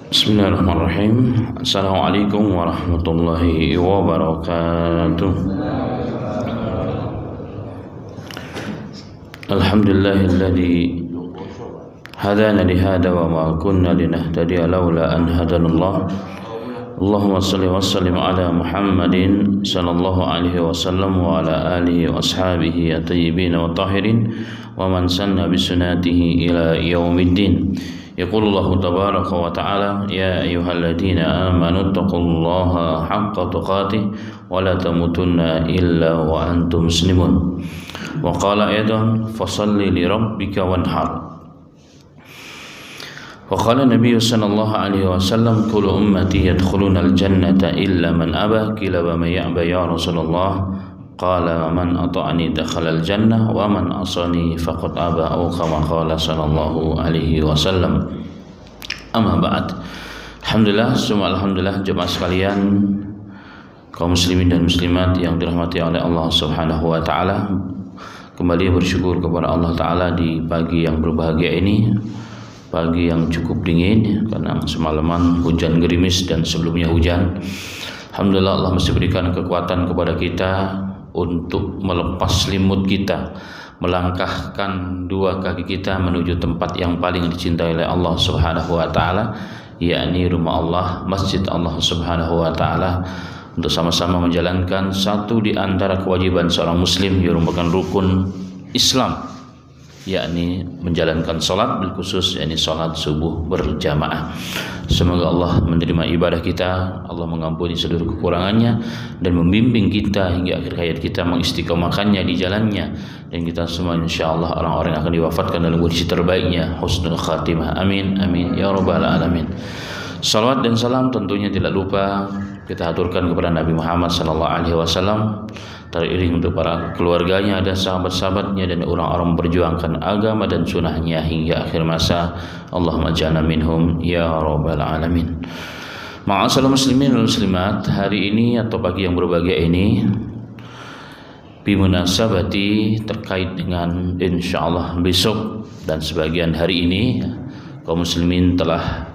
Bismillahirrahmanirrahim. Assalamualaikum warahmatullahi wabarakatuh. Alhamdulillahilladzi hadana lihada wa ma kunna linahtadiya laula an hadanallah. Allahumma shalli wa sallim ala Muhammadin sallallahu alaihi wasallam wa ala alihi wa ashabihi at-tayyibin wa tahirin wa man sanna bi sunnatihi ila yaumiddin. يقول الله تبارك وتعالى يا أيها الذين آمنوا اتقوا الله حق تقاته ولا تموتن إلا وأنتم مسلمون وقال أيضا فصل لربك وانحر وقال النبي صلى الله عليه وسلم كل أمتي يدخلون الجنة إلا من أبى قيل ومن يأبى يا رسول الله قال من أطعني دخل الجنة ومن عصاني فقد أبى أو كما قال صلى الله عليه وسلم. Amma ba'd. Alhamdulillah, semua alhamdulillah jemaah sekalian, kaum muslimin dan muslimat yang dirahmati oleh Allah Subhanahu wa taala. Kembali bersyukur kepada Allah taala di pagi yang berbahagia ini, pagi yang cukup dingin karena semalaman hujan gerimis dan sebelumnya hujan. Alhamdulillah Allah masih berikan kekuatan kepada kita untuk melepas selimut kita, melangkahkan dua kaki kita menuju tempat yang paling dicintai oleh Allah Subhanahu wa taala, yakni rumah Allah, masjid Allah Subhanahu wa taala, untuk sama-sama menjalankan satu di antara kewajiban seorang muslim yang merupakan rukun Islam, yakni menjalankan salat bil khusus, yakni salat subuh berjamaah. Semoga Allah menerima ibadah kita, Allah mengampuni seluruh kekurangannya dan membimbing kita hingga akhir hayat kita mengistiqomahkannya di jalannya, dan kita semua insyaallah orang-orang yang akan diwafatkan dalam kondisi terbaiknya, husnul khatimah. Amin amin ya rabbal alamin. Salawat dan salam tentunya tidak lupa kita aturkan kepada Nabi Muhammad sallallahu alaihi wasallam, teriring untuk para keluarganya dan sahabat-sahabatnya dan orang-orang memperjuangkan agama dan sunnahnya hingga akhir masa. Allahumma ja'alna minhum ya rabbal alamin. Ma'asyiral muslimin wal muslimat, hari ini atau pagi yang berbahagia ini bimunasabati terkait dengan insyaallah besok dan sebagian hari ini kaum muslimin telah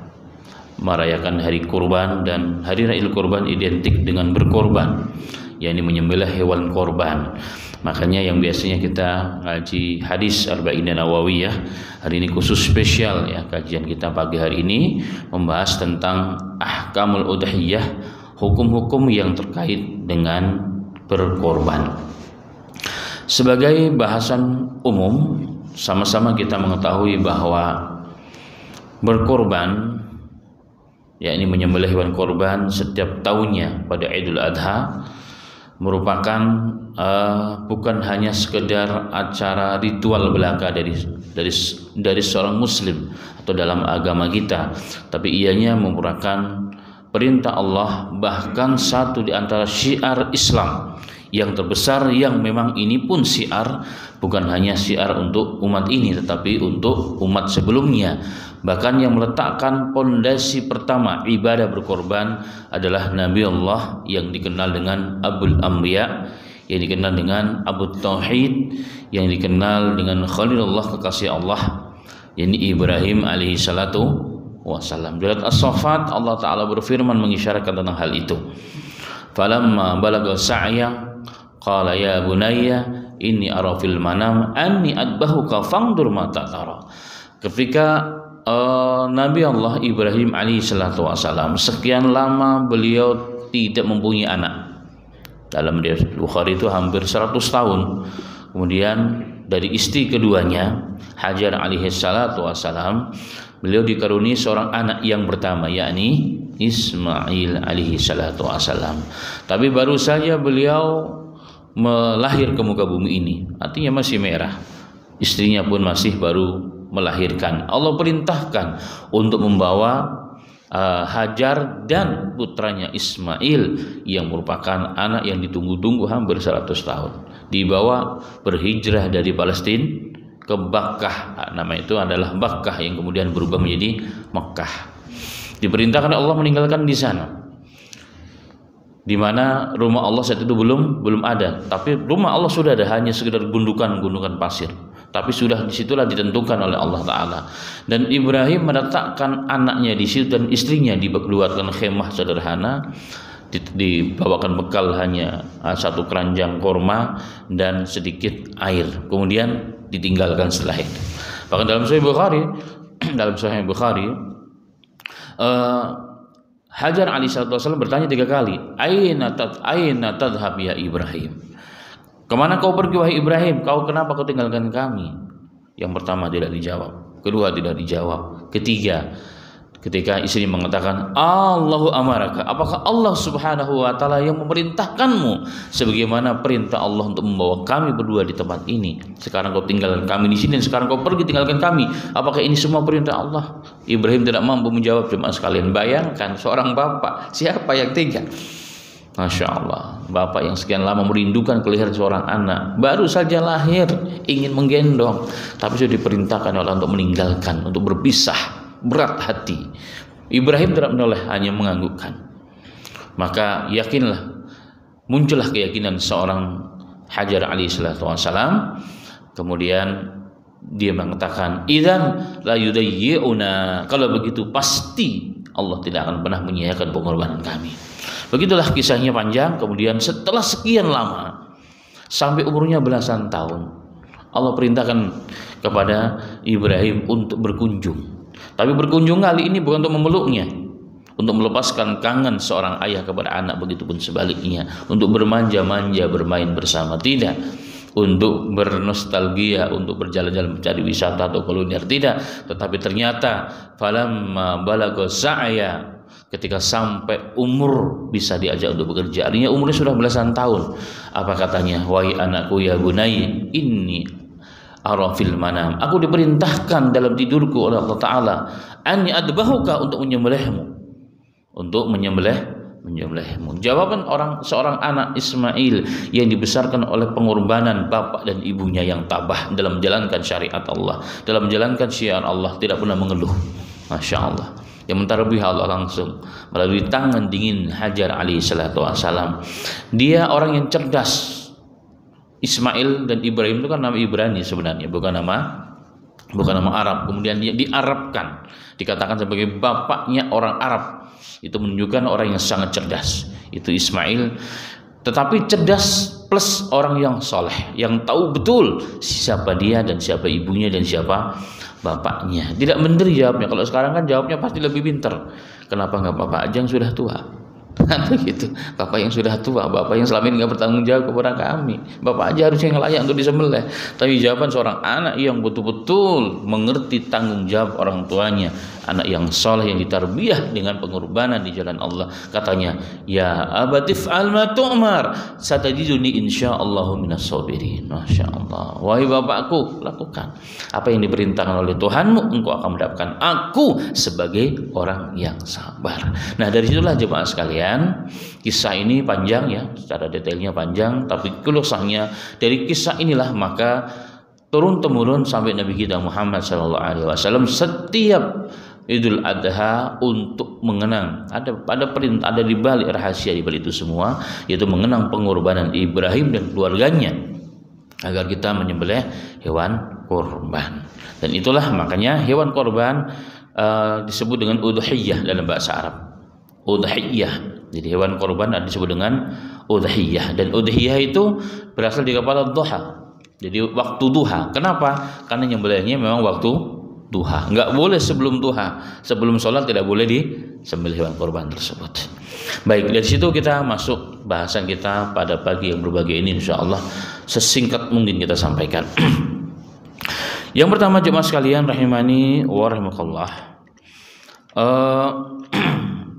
merayakan hari kurban, dan hari raya kurban identik dengan berkorban, yakni menyembelih hewan korban. Makanya yang biasanya kita ngaji hadis Arba'in Nawawiyah, hari ini khusus spesial ya, kajian kita pagi hari ini membahas tentang ahkamul udhiyah, hukum-hukum yang terkait dengan berkorban. Sebagai bahasan umum, sama-sama kita mengetahui bahwa berkorban, yakni menyembelih hewan korban setiap tahunnya pada Idul Adha, merupakan bukan hanya sekedar acara ritual belaka dari seorang muslim atau dalam agama kita, tapi ianya merupakan perintah Allah, bahkan satu di antara syiar Islam yang terbesar, yang memang ini pun syiar, bukan hanya syiar untuk umat ini tetapi untuk umat sebelumnya. Bahkan yang meletakkan pondasi pertama ibadah berkorban adalah Nabi Allah yang dikenal dengan Abul Anbiya, yang dikenal dengan Abu Tauhid, yang dikenal dengan Khalilullah, kekasih Allah, yakni Ibrahim alaihi salatu wassalam. Di surat As-Saffat Allah Ta'ala berfirman mengisyaratkan tentang hal itu. Falamma balaga sa'ya qala ya bunayya inni ara fil manam anni adbahuka fangdur ma tara. Ketika Nabi Allah Ibrahim alaihi salatu wassalam sekian lama beliau tidak mempunyai anak, dalam Bukhari itu hampir 100 tahun. Kemudian dari istri keduanya Hajar alaihi salatu wassalam, beliau dikaruniai seorang anak yang pertama, yakni Ismail alaihi salatu wassalam. Tapi baru saja beliau melahir ke muka bumi ini, artinya masih merah, istrinya pun masih baru melahirkan. Allah perintahkan untuk membawa Hajar dan putranya Ismail yang merupakan anak yang ditunggu-tunggu hampir 100 tahun, dibawa berhijrah dari Palestina ke Bakkah. Nama itu adalah Bakkah yang kemudian berubah menjadi Mekkah. Diperintahkan Allah meninggalkan di sana, di mana rumah Allah saat itu belum ada, tapi rumah Allah sudah ada, hanya sekedar gundukan pasir. tapi sudah disitulah ditentukan oleh Allah Ta'ala. Dan Ibrahim meletakkan anaknya di situ dan istrinya, dikeluarkan khemah sederhana, dibawakan bekal hanya satu keranjang kurma dan sedikit air, kemudian ditinggalkan setelah itu. Bahkan dalam Sahih Bukhari Hajar alaihissalam bertanya 3 kali, aina tadhhab ya Ibrahim, kemana kau pergi wahai Ibrahim, kenapa kau tinggalkan kami? Yang pertama tidak dijawab, kedua tidak dijawab, ketiga ketika istri mengatakan Allahu amaraka, apakah Allah subhanahu wa ta'ala yang memerintahkanmu sebagaimana perintah Allah untuk membawa kami berdua di tempat ini? Sekarang kau tinggalkan kami di sini, sekarang kau pergi tinggalkan kami, apakah ini semua perintah Allah? Ibrahim tidak mampu menjawab. Jemaah sekalian, bayangkan seorang bapak, siapa yang tega? Masya Allah, bapak yang sekian lama merindukan kelahiran seorang anak, baru saja lahir ingin menggendong, tapi sudah diperintahkan oleh Allah untuk meninggalkan, untuk berpisah. Berat hati. Ibrahim tidak menoleh, hanya menganggukkan. Maka yakinlah, muncullah keyakinan seorang Hajar alaihissalam. Kemudian dia mengatakan, idzan la yudayyi'una, kalau begitu pasti Allah tidak akan pernah menyia-nyiakan pengorbanan kami. Begitulah kisahnya panjang. Kemudian setelah sekian lama, sampai umurnya belasan tahun, Allah perintahkan kepada Ibrahim untuk berkunjung. Tapi berkunjung kali ini bukan untuk memeluknya, untuk melepaskan kangen seorang ayah kepada anak, begitupun sebaliknya, untuk bermanja-manja bermain bersama, tidak, untuk bernostalgia, untuk berjalan-jalan mencari wisata atau kuliner, tidak. Tetapi ternyata falamma balagha sa'ya, ketika sampai umur bisa diajak untuk bekerja, artinya umurnya sudah belasan tahun, apa katanya? Wahai anakku ya bunai, inni arafil manam, aku diperintahkan dalam tidurku oleh Allah Ta'ala anni adbahuka, untuk menyembelihmu. Jawaban seorang anak Ismail yang dibesarkan oleh pengorbanan bapak dan ibunya yang tabah dalam menjalankan syariat Allah, dalam menjalankan syiar Allah, tidak pernah mengeluh. Masya Allah, yang mentarbiah Allah langsung melalui tangan dingin Hajar alaihissalam. Dia orang yang cerdas. Ismail dan Ibrahim itu kan nama Ibrani sebenarnya, bukan nama Arab. Kemudian dia diarabkan, dikatakan sebagai bapaknya orang Arab. Itu menunjukkan orang yang sangat cerdas, itu Ismail. Tetapi cerdas plus orang yang soleh, yang tahu betul siapa dia dan siapa ibunya dan siapa bapaknya. Tidak menteri jawabnya. Kalau sekarang kan jawabnya pasti lebih pintar. Kenapa nggak bapak aja yang sudah tua? Gitu. Bapak yang sudah tua, bapak yang selama ini nggak bertanggung jawab kepada kami, bapak aja harusnya yang layak untuk disembelih. Tapi jawaban seorang anak yang betul-betul mengerti tanggung jawab orang tuanya, anak yang soleh yang ditarbiyah dengan pengorbanan di jalan Allah, katanya, ya abatif alma tu'mar satajiduni insyaallahu minas sabirin. Masya Allah, wahai bapakku, lakukan apa yang diperintahkan oleh Tuhanmu, engkau akan mendapatkan aku sebagai orang yang sabar. Nah, dari situlah jemaah sekalian, kisah ini panjang ya, secara detailnya panjang, tapi keluarnya dari kisah inilah maka turun temurun sampai Nabi kita Muhammad SAW setiap Idul Adha untuk mengenang, ada perintah, ada di balik rahasia di balik itu semua, yaitu mengenang pengorbanan Ibrahim dan keluarganya agar kita menyembelih hewan kurban. Dan itulah makanya hewan kurban disebut dengan udhiyah dalam bahasa Arab. Udhiyah. Jadi hewan kurban disebut dengan udhiyah, dan udhiyah itu berasal dari kata duha. Jadi waktu duha. Kenapa? Karena nyembelihnya memang waktu duha. Enggak boleh sebelum duha. Sebelum sholat tidak boleh disembelih hewan kurban tersebut. Baik, dari situ kita masuk bahasan kita pada pagi yang berbahagia ini, insyaallah sesingkat mungkin kita sampaikan. Yang pertama jemaah sekalian rahimani wa rahimakallah,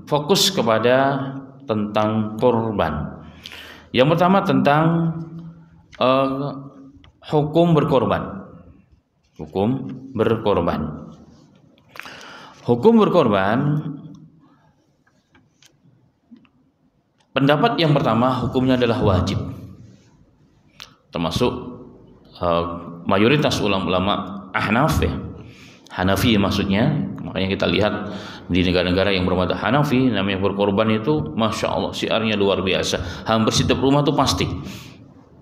fokus kepada tentang kurban. Yang pertama tentang hukum berkorban. Hukum berkorban. Hukum berkorban, pendapat yang pertama hukumnya adalah wajib. Termasuk mayoritas ulama Ahnaf ya. Hanafi maksudnya. Makanya kita lihat di negara-negara yang bermadzhab Hanafi, namanya berkorban itu Masya Allah syiarnya luar biasa. Hampir setiap rumah itu pasti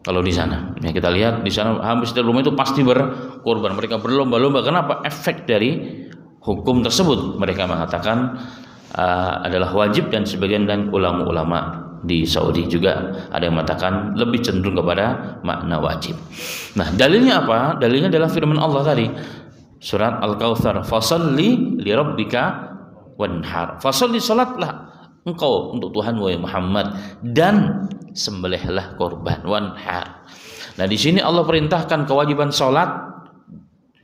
Kalau di sana, ya kita lihat di sana hampir setiap rumah itu pasti berkorban. Mereka berlomba-lomba. Kenapa? Efek dari hukum tersebut. Mereka mengatakan adalah wajib, dan sebagian dan ulama-ulama di Saudi juga ada yang mengatakan lebih cenderung kepada makna wajib. Nah, dalilnya apa? Dalilnya adalah firman Allah tadi, surat Al-Kautsar, fasalli li rabbika wanhar. Fasalli, salatlah engkau untuk Tuhan wahai Muhammad, dan sembelihlah korban, wanhar. Nah, di sini Allah perintahkan kewajiban salat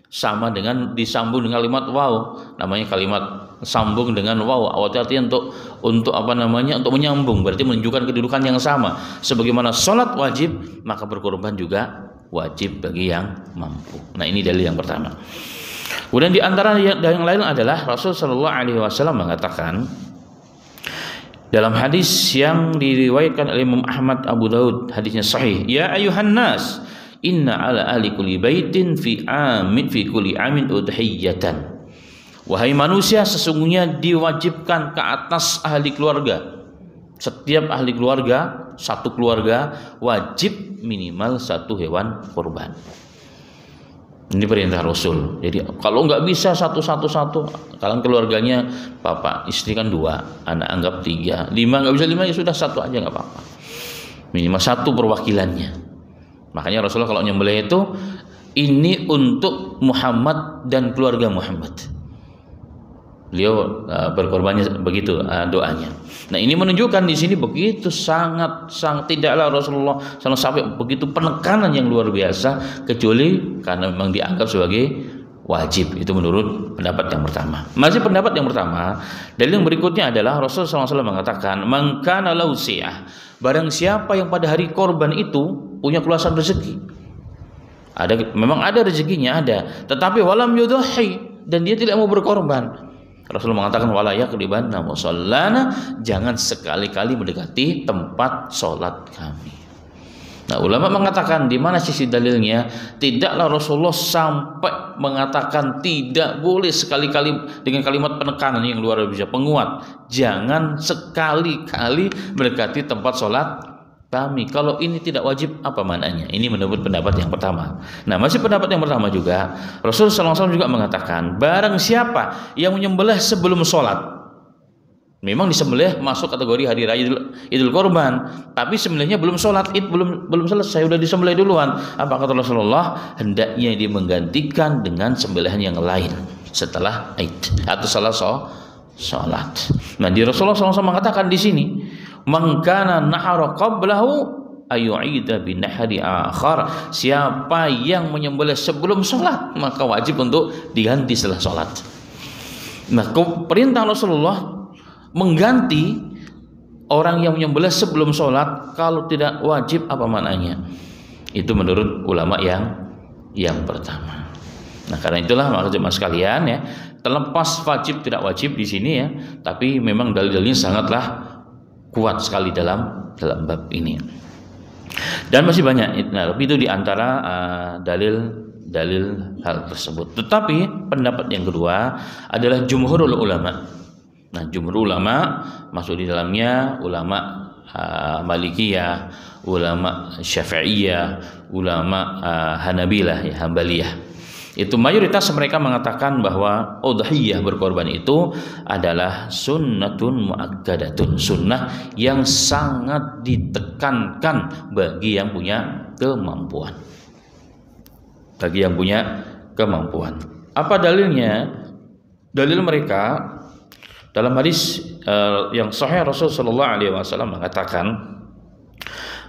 sama dengan disambung dengan kalimat waw, namanya kalimat sambung dengan waw. Artinya untuk apa namanya? Untuk menyambung, berarti menunjukkan kedudukan yang sama. Sebagaimana salat wajib, maka berkorban juga wajib bagi yang mampu. Nah, ini dalil yang pertama. Kemudian di antara yang lain adalah Rasul sallallahu alaihi wasallam mengatakan dalam hadis yang diriwayatkan oleh Imam Ahmad, Abu Daud, hadisnya sahih, ya ayuhan nas, inna ala ahli kulli baitin fi kulli amin udhiyatan. Wahai manusia, sesungguhnya diwajibkan ke atas ahli keluarga, setiap ahli keluarga, satu keluarga wajib minimal satu hewan kurban. Ini perintah Rasul. Jadi kalau nggak bisa satu, kalian keluarganya bapak istri kan 2, anak anggap 3, 5 nggak bisa 5 ya sudah 1 aja nggak apa-apa. Minimal 1 perwakilannya. Makanya Rasulullah kalau nyembelih itu ini untuk Muhammad dan keluarga Muhammad. Beliau berkorbannya begitu doanya. Nah, ini menunjukkan di sini begitu sangat tidaklah Rasulullah sampai begitu penekanan yang luar biasa, kecuali karena memang dianggap sebagai wajib. Itu menurut pendapat yang pertama. Masih pendapat yang pertama, dalil yang berikutnya adalah Rasulullah SAW mengatakan, man kana lahu si'ah, barang siapa yang pada hari korban itu punya keluasan rezeki. Memang ada rezekinya ada, tetapi walam yudhi, dan dia tidak mau berkorban. Rasulullah mengatakan wala yaqribanna musallana, jangan sekali-kali mendekati tempat sholat kami. Nah, ulama mengatakan di mana sisi dalilnya? Tidaklah Rasulullah sampai mengatakan tidak boleh sekali-kali dengan kalimat penekanan yang luar biasa, penguat. Jangan sekali-kali mendekati tempat sholat kami. Kalau ini tidak wajib, apa maknanya? Ini menurut pendapat yang pertama. Nah, masih pendapat yang pertama juga, Rasulullah SAW juga mengatakan, barang siapa yang menyembelih sebelum sholat, memang disembelih masuk kategori hari raya Idul Kurban, tapi sembelihnya belum sholat Id, belum selesai, sudah disembelih duluan. Apa kata Rasulullah? Hendaknya dia menggantikan dengan sembelihan yang lain setelah Id atau salah sholat. Nah, di Rasulullah SAW mengatakan di sini, man kana nahara qablahu ayu'ida binahri akhar, siapa yang menyembelih sebelum sholat maka wajib untuk diganti setelah sholat. Nah, perintah Rasulullah mengganti orang yang menyembelih sebelum sholat, kalau tidak wajib, apa maknanya? Itu menurut ulama yang pertama. Nah, karena itulah maksudnya sekalian ya, terlepas wajib tidak wajib di sini ya, tapi memang dalil-dalilnya sangatlah kuat sekali dalam bab ini. Dan masih banyak. Nah, tapi itu diantara dalil hal tersebut. Tetapi pendapat yang kedua adalah jumhurul ulama. Nah, jumhur ulama masuk di dalamnya ulama Malikiyah, ulama Syafi'iyah, ulama Hanabilah, ya, Hambaliyah. Itu mayoritas mereka mengatakan bahwa udhiyah berkorban itu adalah sunnatun muakkadatun, sunnah yang sangat ditekankan bagi yang punya kemampuan. Bagi yang punya kemampuan. Apa dalilnya? Dalil mereka dalam hadis yang sahih Rasul sallallahu alaihi wasallam mengatakan,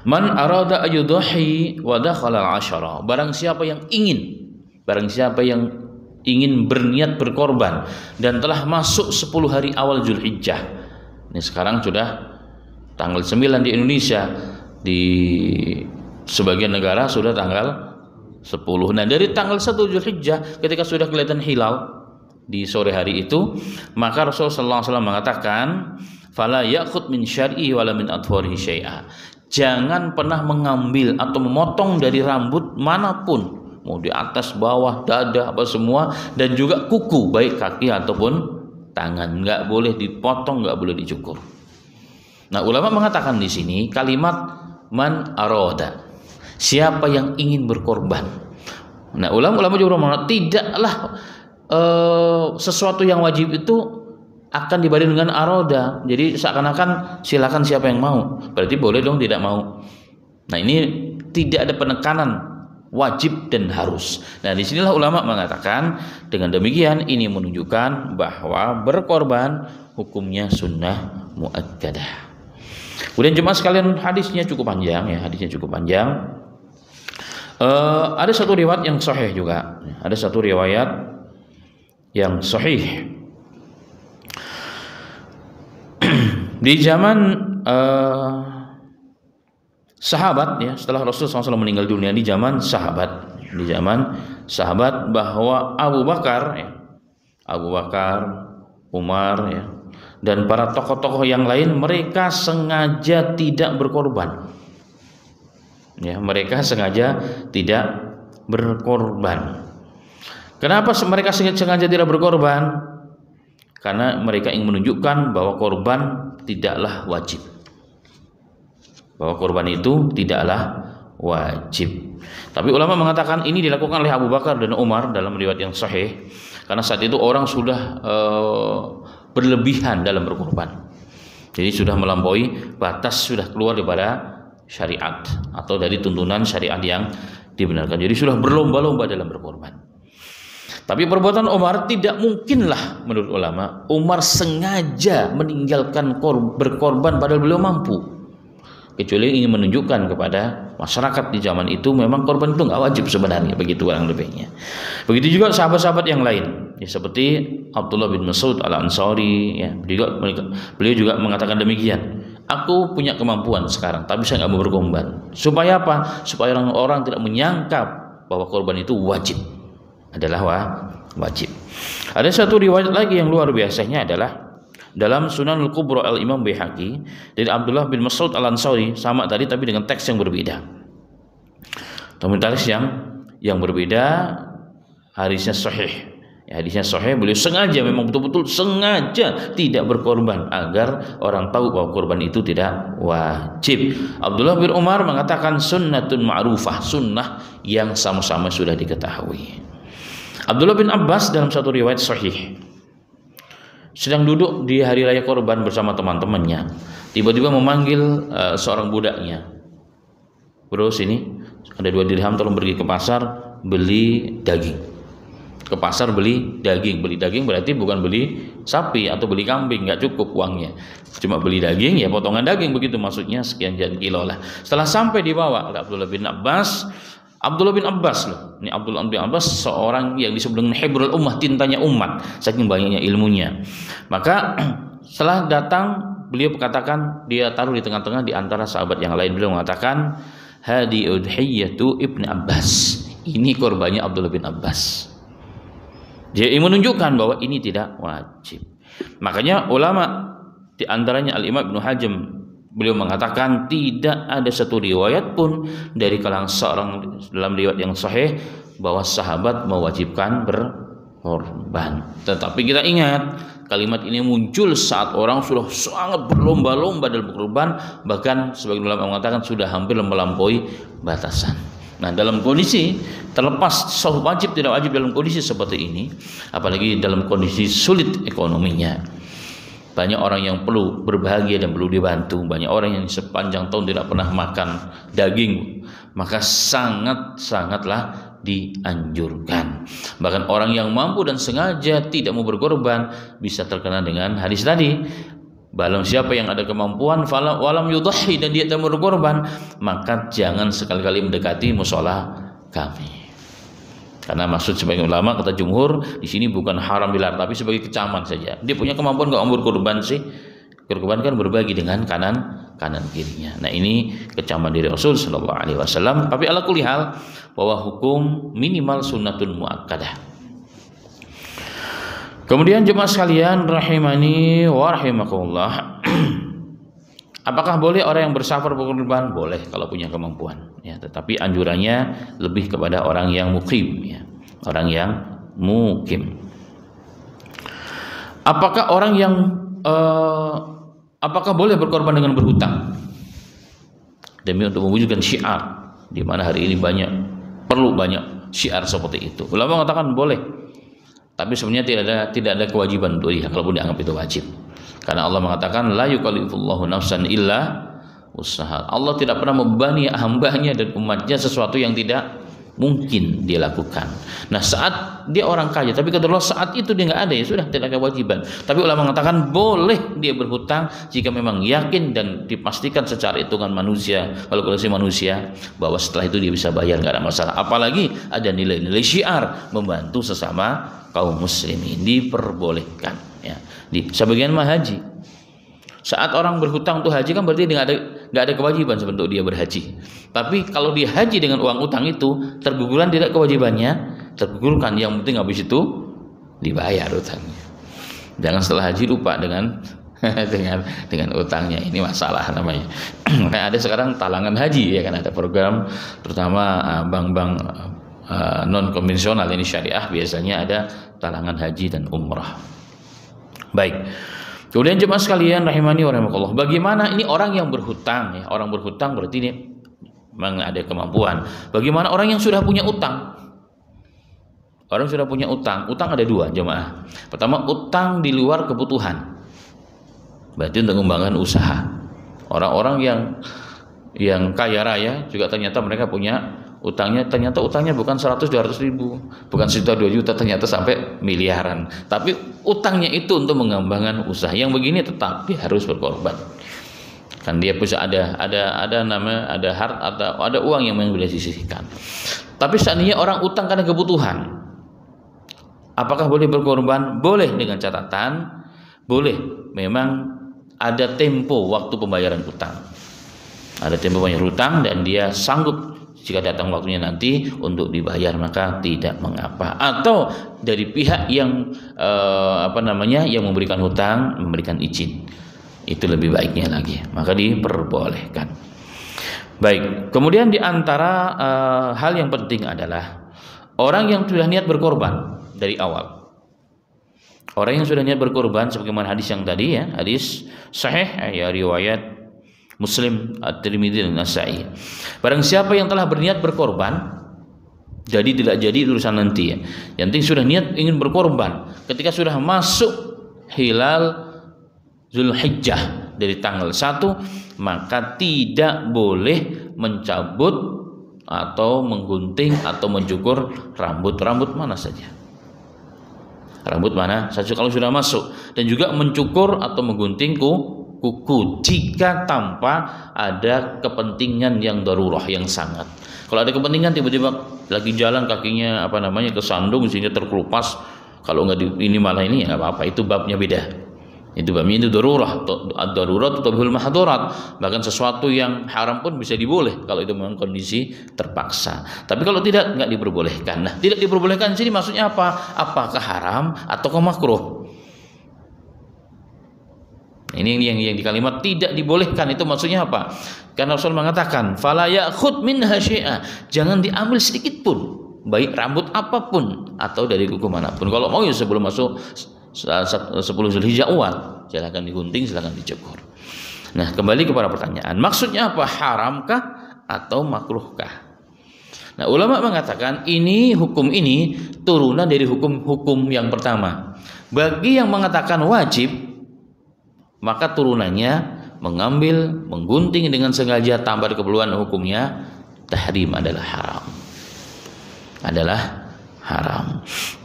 man arada ayudhi wa dakhala al-ashara, barang siapa yang ingin berniat berkorban dan telah masuk 10 hari awal Zulhijjah. Ini sekarang sudah tanggal 9 di Indonesia, di sebagian negara sudah tanggal 10. Nah, dari tanggal 1 Zulhijjah ketika sudah kelihatan hilal di sore hari itu, maka Rasulullah SAW mengatakan, fala ya'khud min syar'i wala min adharihi syai'a, jangan pernah mengambil atau memotong dari rambut manapun, mau di atas, bawah, dada, apa semua, dan juga kuku, baik kaki ataupun tangan, nggak boleh dipotong, nggak boleh dicukur. Nah, ulama mengatakan di sini kalimat man aroda, Siapa yang ingin berkorban. Nah, ulama juga mengatakan tidaklah sesuatu yang wajib itu akan dibanding dengan aroda. Jadi seakan-akan silakan siapa yang mau. Berarti boleh dong tidak mau. Nah, ini tidak ada penekanan wajib dan harus. Nah, disinilah ulama mengatakan dengan demikian ini menunjukkan bahwa berkorban hukumnya sunnah muakkadah. Kemudian jemaah sekalian, hadisnya cukup panjang ya, hadisnya cukup panjang. Ada satu riwayat yang sahih juga. Ada satu riwayat yang sahih. Di zaman sahabat ya, setelah Rasulullah SAW meninggal dunia, di zaman sahabat bahwa Abu Bakar, Umar ya, dan para tokoh-tokoh yang lain mereka sengaja tidak berkorban. Ya, mereka sengaja tidak berkorban. Kenapa mereka sengaja tidak berkorban? Karena mereka ingin menunjukkan bahwa korban tidaklah wajib. Bahwa korban itu tidaklah wajib. Tapi ulama mengatakan ini dilakukan oleh Abu Bakar dan Umar dalam riwayat yang sahih, karena saat itu orang sudah berlebihan dalam berkorban. Jadi sudah melampaui batas, sudah keluar daripada syariat atau dari tuntunan syariat yang dibenarkan. Jadi sudah berlomba-lomba dalam berkorban. Tapi perbuatan Umar tidak mungkinlah menurut ulama Umar sengaja meninggalkan berkorban padahal beliau mampu, kecuali ingin menunjukkan kepada masyarakat di zaman itu memang korban itu nggak wajib sebenarnya, begitu kurang lebihnya. Begitu juga sahabat-sahabat yang lain ya, seperti Abdullah bin Mas'ud al-Ansari ya, beliau juga mengatakan demikian. Aku punya kemampuan sekarang, tapi saya nggak mau berkorban. Supaya apa? Supaya orang-orang tidak menyangka bahwa korban itu wajib, adalah wajib. Ada satu riwayat lagi yang luar biasanya adalah dalam Sunan Al-Kubra Al-Imam Baihaqi dari Abdullah bin Mas'ud Al-Ansari, sama tadi tapi dengan teks yang berbeda. Teks yang berbeda, hadisnya sahih. Ya, hadisnya sahih, beliau sengaja, memang betul-betul sengaja tidak berkorban agar orang tahu bahwa korban itu tidak wajib. Abdullah bin Umar mengatakan sunnatun ma'rufah, sunnah yang sama-sama sudah diketahui. Abdullah bin Abbas dalam satu riwayat sahih sedang duduk di hari raya korban bersama teman-temannya, tiba-tiba memanggil seorang budaknya, bro sini ada 2 dirham, tolong pergi ke pasar beli daging. Ke pasar beli daging berarti bukan beli sapi atau beli kambing, nggak cukup uangnya, cuma beli daging ya, potongan daging begitu, maksudnya sekian kilo lah. Setelah sampai dibawa oleh Abdullah bin Abbas loh, ini Abdullah bin Abbas seorang yang disebut dengan hibrul ummah, tintanya umat, saking banyaknya ilmunya. Maka setelah datang beliau katakan, dia taruh di tengah-tengah di antara sahabat yang lain, beliau mengatakan hadi udhiyatu ibn Abbas, ini korbannya Abdullah bin Abbas. Dia ingin menunjukkan bahwa ini tidak wajib. Makanya ulama di antaranya Al-Imam Ibnu Hazm, beliau mengatakan tidak ada satu riwayat pun dari kalangan seorang dalam riwayat yang sahih bahwa sahabat mewajibkan berkorban. Tetapi kita ingat kalimat ini muncul saat orang sudah sangat berlomba-lomba dalam berkorban, bahkan sebagian ulama mengatakan sudah hampir melampaui batasan. Nah, dalam kondisi terlepas soal wajib tidak wajib, dalam kondisi seperti ini, apalagi dalam kondisi sulit ekonominya, banyak orang yang perlu berbahagia dan perlu dibantu, banyak orang yang sepanjang tahun tidak pernah makan daging, maka sangatlah dianjurkan. Bahkan orang yang mampu dan sengaja tidak mau berkorban bisa terkena dengan hadis tadi, barang siapa yang ada kemampuan walam yudhi, dan dia tidak berkorban, maka jangan sekali-kali mendekati musola kami. Karena maksud sebagian ulama, kata jumhur, di sini bukan haram dilarang, tapi sebagai kecaman saja. Dia punya kemampuan nggak mau berkorban sih? Berkorban kan berbagi dengan kanan kirinya. Nah, ini kecaman dari Rasul Shallallahu Alaihi Wasallam. Tapi ala kulli hal, bahwa hukum minimal sunnatun muakkadah. Kemudian jemaah sekalian rahimani wa rahimakumullah, apakah boleh orang yang bersafar berkorban? Boleh kalau punya kemampuan ya, tetapi anjurannya lebih kepada orang yang mukim ya, orang yang mukim. Apakah orang yang apakah boleh berkorban dengan berhutang demi untuk mewujudkan syiar di mana hari ini perlu banyak syiar seperti itu. Ulama mengatakan boleh, tapi sebenarnya tidak ada kewajiban untuk dia kalaupun dianggap itu wajib. Karena Allah mengatakan la yukallifullahu nafsan illa usaha. Allah tidak pernah membebani hambanya dan umatnya sesuatu yang tidak mungkin dia lakukan. Nah, saat dia orang kaya tapi kebetulan saat itu dia nggak ada, ya sudah, tidak ada kewajiban. Tapi ulama mengatakan boleh dia berhutang jika memang yakin dan dipastikan secara hitungan manusia, kalkulasi manusia, bahwa setelah itu dia bisa bayar, nggak ada masalah. Apalagi ada nilai-nilai syiar membantu sesama kaum muslimin, diperbolehkan. Ya. Di sebagian mah haji, saat orang berhutang untuk haji kan berarti nggak ada kewajiban sebenarnya dia berhaji. Tapi kalau dia haji dengan uang utang itu tergugurkan tidak kewajibannya, tergugurkan. Yang penting habis itu dibayar utangnya. Jangan setelah haji lupa dengan dengan utangnya. Ini masalah namanya. Kayak ada sekarang talangan haji, ya kan, ada program terutama bank-bank non konvensional ini syariah biasanya ada talangan haji dan umrah. Baik. Kemudian jemaah sekalian rahimani wa rahimakumullah, bagaimana ini orang yang berhutang, ya, orang berhutang berarti ini memang ada kemampuan. Bagaimana orang yang sudah punya utang? Orang sudah punya utang ada dua jemaah. Pertama, utang di luar kebutuhan, berarti untuk mengembangkan usaha. Orang-orang yang kaya raya juga ternyata mereka punya utangnya bukan 100-200 ribu, bukan 1 juta 2 juta, ternyata sampai miliaran. Tapi utangnya itu untuk mengembangkan usaha. Yang begini tetap dia harus berkorban. Kan dia bisa ada uang yang memang boleh disisihkan. Tapi seandainya orang utang karena kebutuhan, apakah boleh berkorban? Boleh, dengan catatan boleh memang ada tempo waktu pembayaran utang. Ada tempo pembayaran utang dan dia sanggup jika datang waktunya nanti untuk dibayar, maka tidak mengapa. Atau dari pihak yang yang memberikan hutang memberikan izin, itu lebih baiknya lagi, maka diperbolehkan. Baik, kemudian di antara hal yang penting adalah orang yang sudah niat berkorban dari awal. Orang yang sudah niat berkorban sebagaimana hadis yang tadi, ya, hadis sahih, ya, riwayat Muslim, At-Tirmidzi dan Nasa'i. Barang siapa yang telah berniat berkorban, jadi tidak jadi urusan nanti, ya. Yang penting sudah niat ingin berkorban. Ketika sudah masuk hilal Zulhijjah dari tanggal 1, maka tidak boleh mencabut atau menggunting atau mencukur rambut mana saja. Rambut mana saja kalau sudah masuk, dan juga mencukur atau menggunting kuku jika tanpa ada kepentingan yang darurah, yang sangat. Kalau ada kepentingan, tiba-tiba lagi jalan kakinya kesandung sehingga terkelupas, kalau nggak ini malah ini, ya nggak apa-apa, itu babnya beda. Itu babnya itu darurah, ad-darurat tubihul mahdurat. Bahkan sesuatu yang haram pun bisa diboleh kalau itu memang kondisi terpaksa. Tapi kalau tidak, nggak diperbolehkan. Nah, tidak diperbolehkan di sini maksudnya apa? Apakah haram ataukah makruh? Ini yang di kalimat tidak dibolehkan itu maksudnya apa? Karena Rasul mengatakan fala ya'khud minha syai'a, jangan diambil sedikit pun, baik rambut apapun atau dari kuku manapun. Kalau mau ya sebelum masuk 10 Zulhijjah awal, silakan digunting, silakan dicukur. Nah, kembali kepada pertanyaan, maksudnya apa? Haramkah atau makruhkah? Nah, ulama mengatakan hukum ini turunan dari hukum yang pertama. Bagi yang mengatakan wajib, maka turunannya mengambil, menggunting dengan sengaja tanpa keperluan, hukumnya tahrim, adalah haram.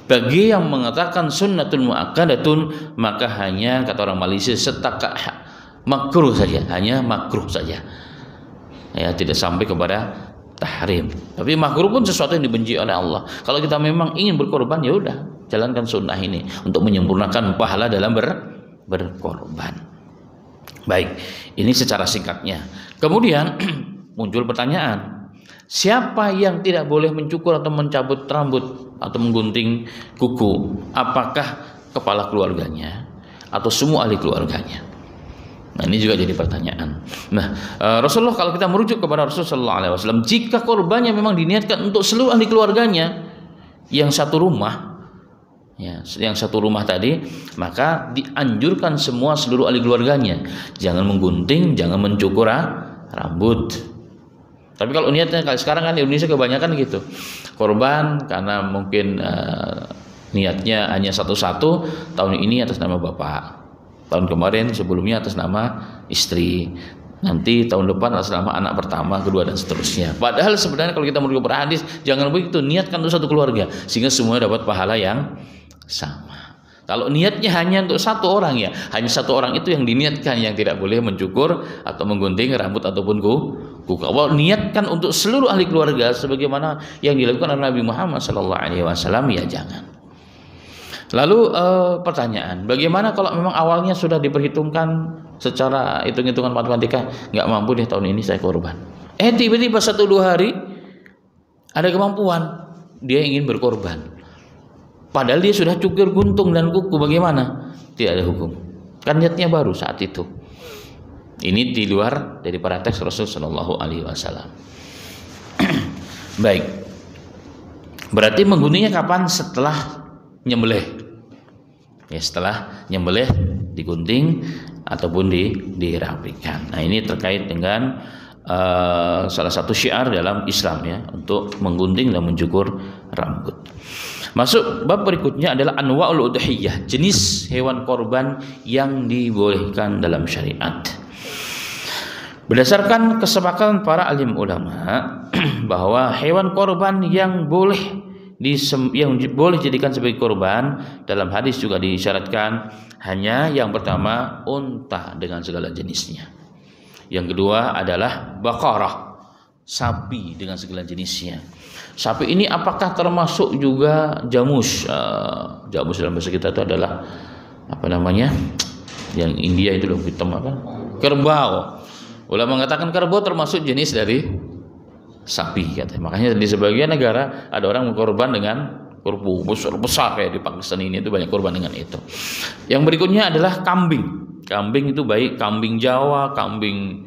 Bagi yang mengatakan sunnatun muakkadatun, maka hanya kata orang Malaysia setakat makruh saja, hanya makruh saja, ya, tidak sampai kepada tahrim. Tapi makruh pun sesuatu yang dibenci oleh Allah. Kalau kita memang ingin berkorban, ya udah, jalankan sunnah ini untuk menyempurnakan pahala dalam berkorban. Baik, ini secara singkatnya. Kemudian muncul pertanyaan, siapa yang tidak boleh mencukur atau mencabut rambut atau menggunting kuku? Apakah kepala keluarganya atau semua ahli keluarganya? Nah, ini juga jadi pertanyaan. Nah, Rasulullah, kalau kita merujuk kepada Rasulullah SAW, jika korbannya memang diniatkan untuk seluruh ahli keluarganya yang satu rumah, ya, yang satu rumah tadi, maka dianjurkan seluruh ahli keluarganya jangan menggunting, jangan mencukur rambut. Tapi kalau niatnya kalau sekarang kan di Indonesia kebanyakan gitu, korban karena mungkin niatnya hanya satu-satu, tahun ini atas nama bapak, tahun kemarin sebelumnya atas nama istri, nanti tahun depan atas nama anak pertama, kedua dan seterusnya. Padahal sebenarnya kalau kita merujuk hadis jangan begitu, niatkan untuk satu keluarga sehingga semua dapat pahala yang sama. Kalau niatnya hanya untuk satu orang ya, hanya satu orang itu yang diniatkan, yang tidak boleh mencukur atau menggunting rambut ataupun kuku. Kalau niatkan untuk seluruh ahli keluarga sebagaimana yang dilakukan oleh Nabi Muhammad SAW, ya jangan. Lalu pertanyaan, bagaimana kalau memang awalnya sudah diperhitungkan secara hitung-hitungan matematika, nggak mampu deh tahun ini saya korban. Tiba-tiba 1-2 hari ada kemampuan, dia ingin berkorban. Padahal dia sudah cukur guntung dan kuku, bagaimana? Tidak ada hukum. Kan niatnya baru saat itu. Ini di luar dari para teks Rasul Shallallahu Alaihi Wasallam. Baik. Berarti mengguntingnya kapan? Setelah nyembelih. Ya, setelah nyembelih digunting ataupun dirapikan. Nah, ini terkait dengan salah satu syiar dalam Islam ya, untuk menggunting dan mencukur rambut. Masuk bab berikutnya adalah anwa'ul udhiyah, jenis hewan korban yang dibolehkan dalam syariat. Berdasarkan kesepakatan para alim ulama bahwa hewan korban yang boleh dijadikan sebagai korban, dalam hadis juga disyaratkan hanya yang pertama unta dengan segala jenisnya. Yang kedua adalah baqarah, sapi dengan segala jenisnya. Sapi ini apakah termasuk juga jamus? Jamus dalam bahasa kita itu adalah apa namanya? Yang India itu loh, hitam apa? Kerbau. Ulama mengatakan kerbau termasuk jenis dari sapi katanya. Makanya di sebagian negara ada orang mengkorban dengan kerbau besar kayak di Pakistan ini, itu banyak korban dengan itu. Yang berikutnya adalah kambing. Kambing itu baik kambing Jawa, kambing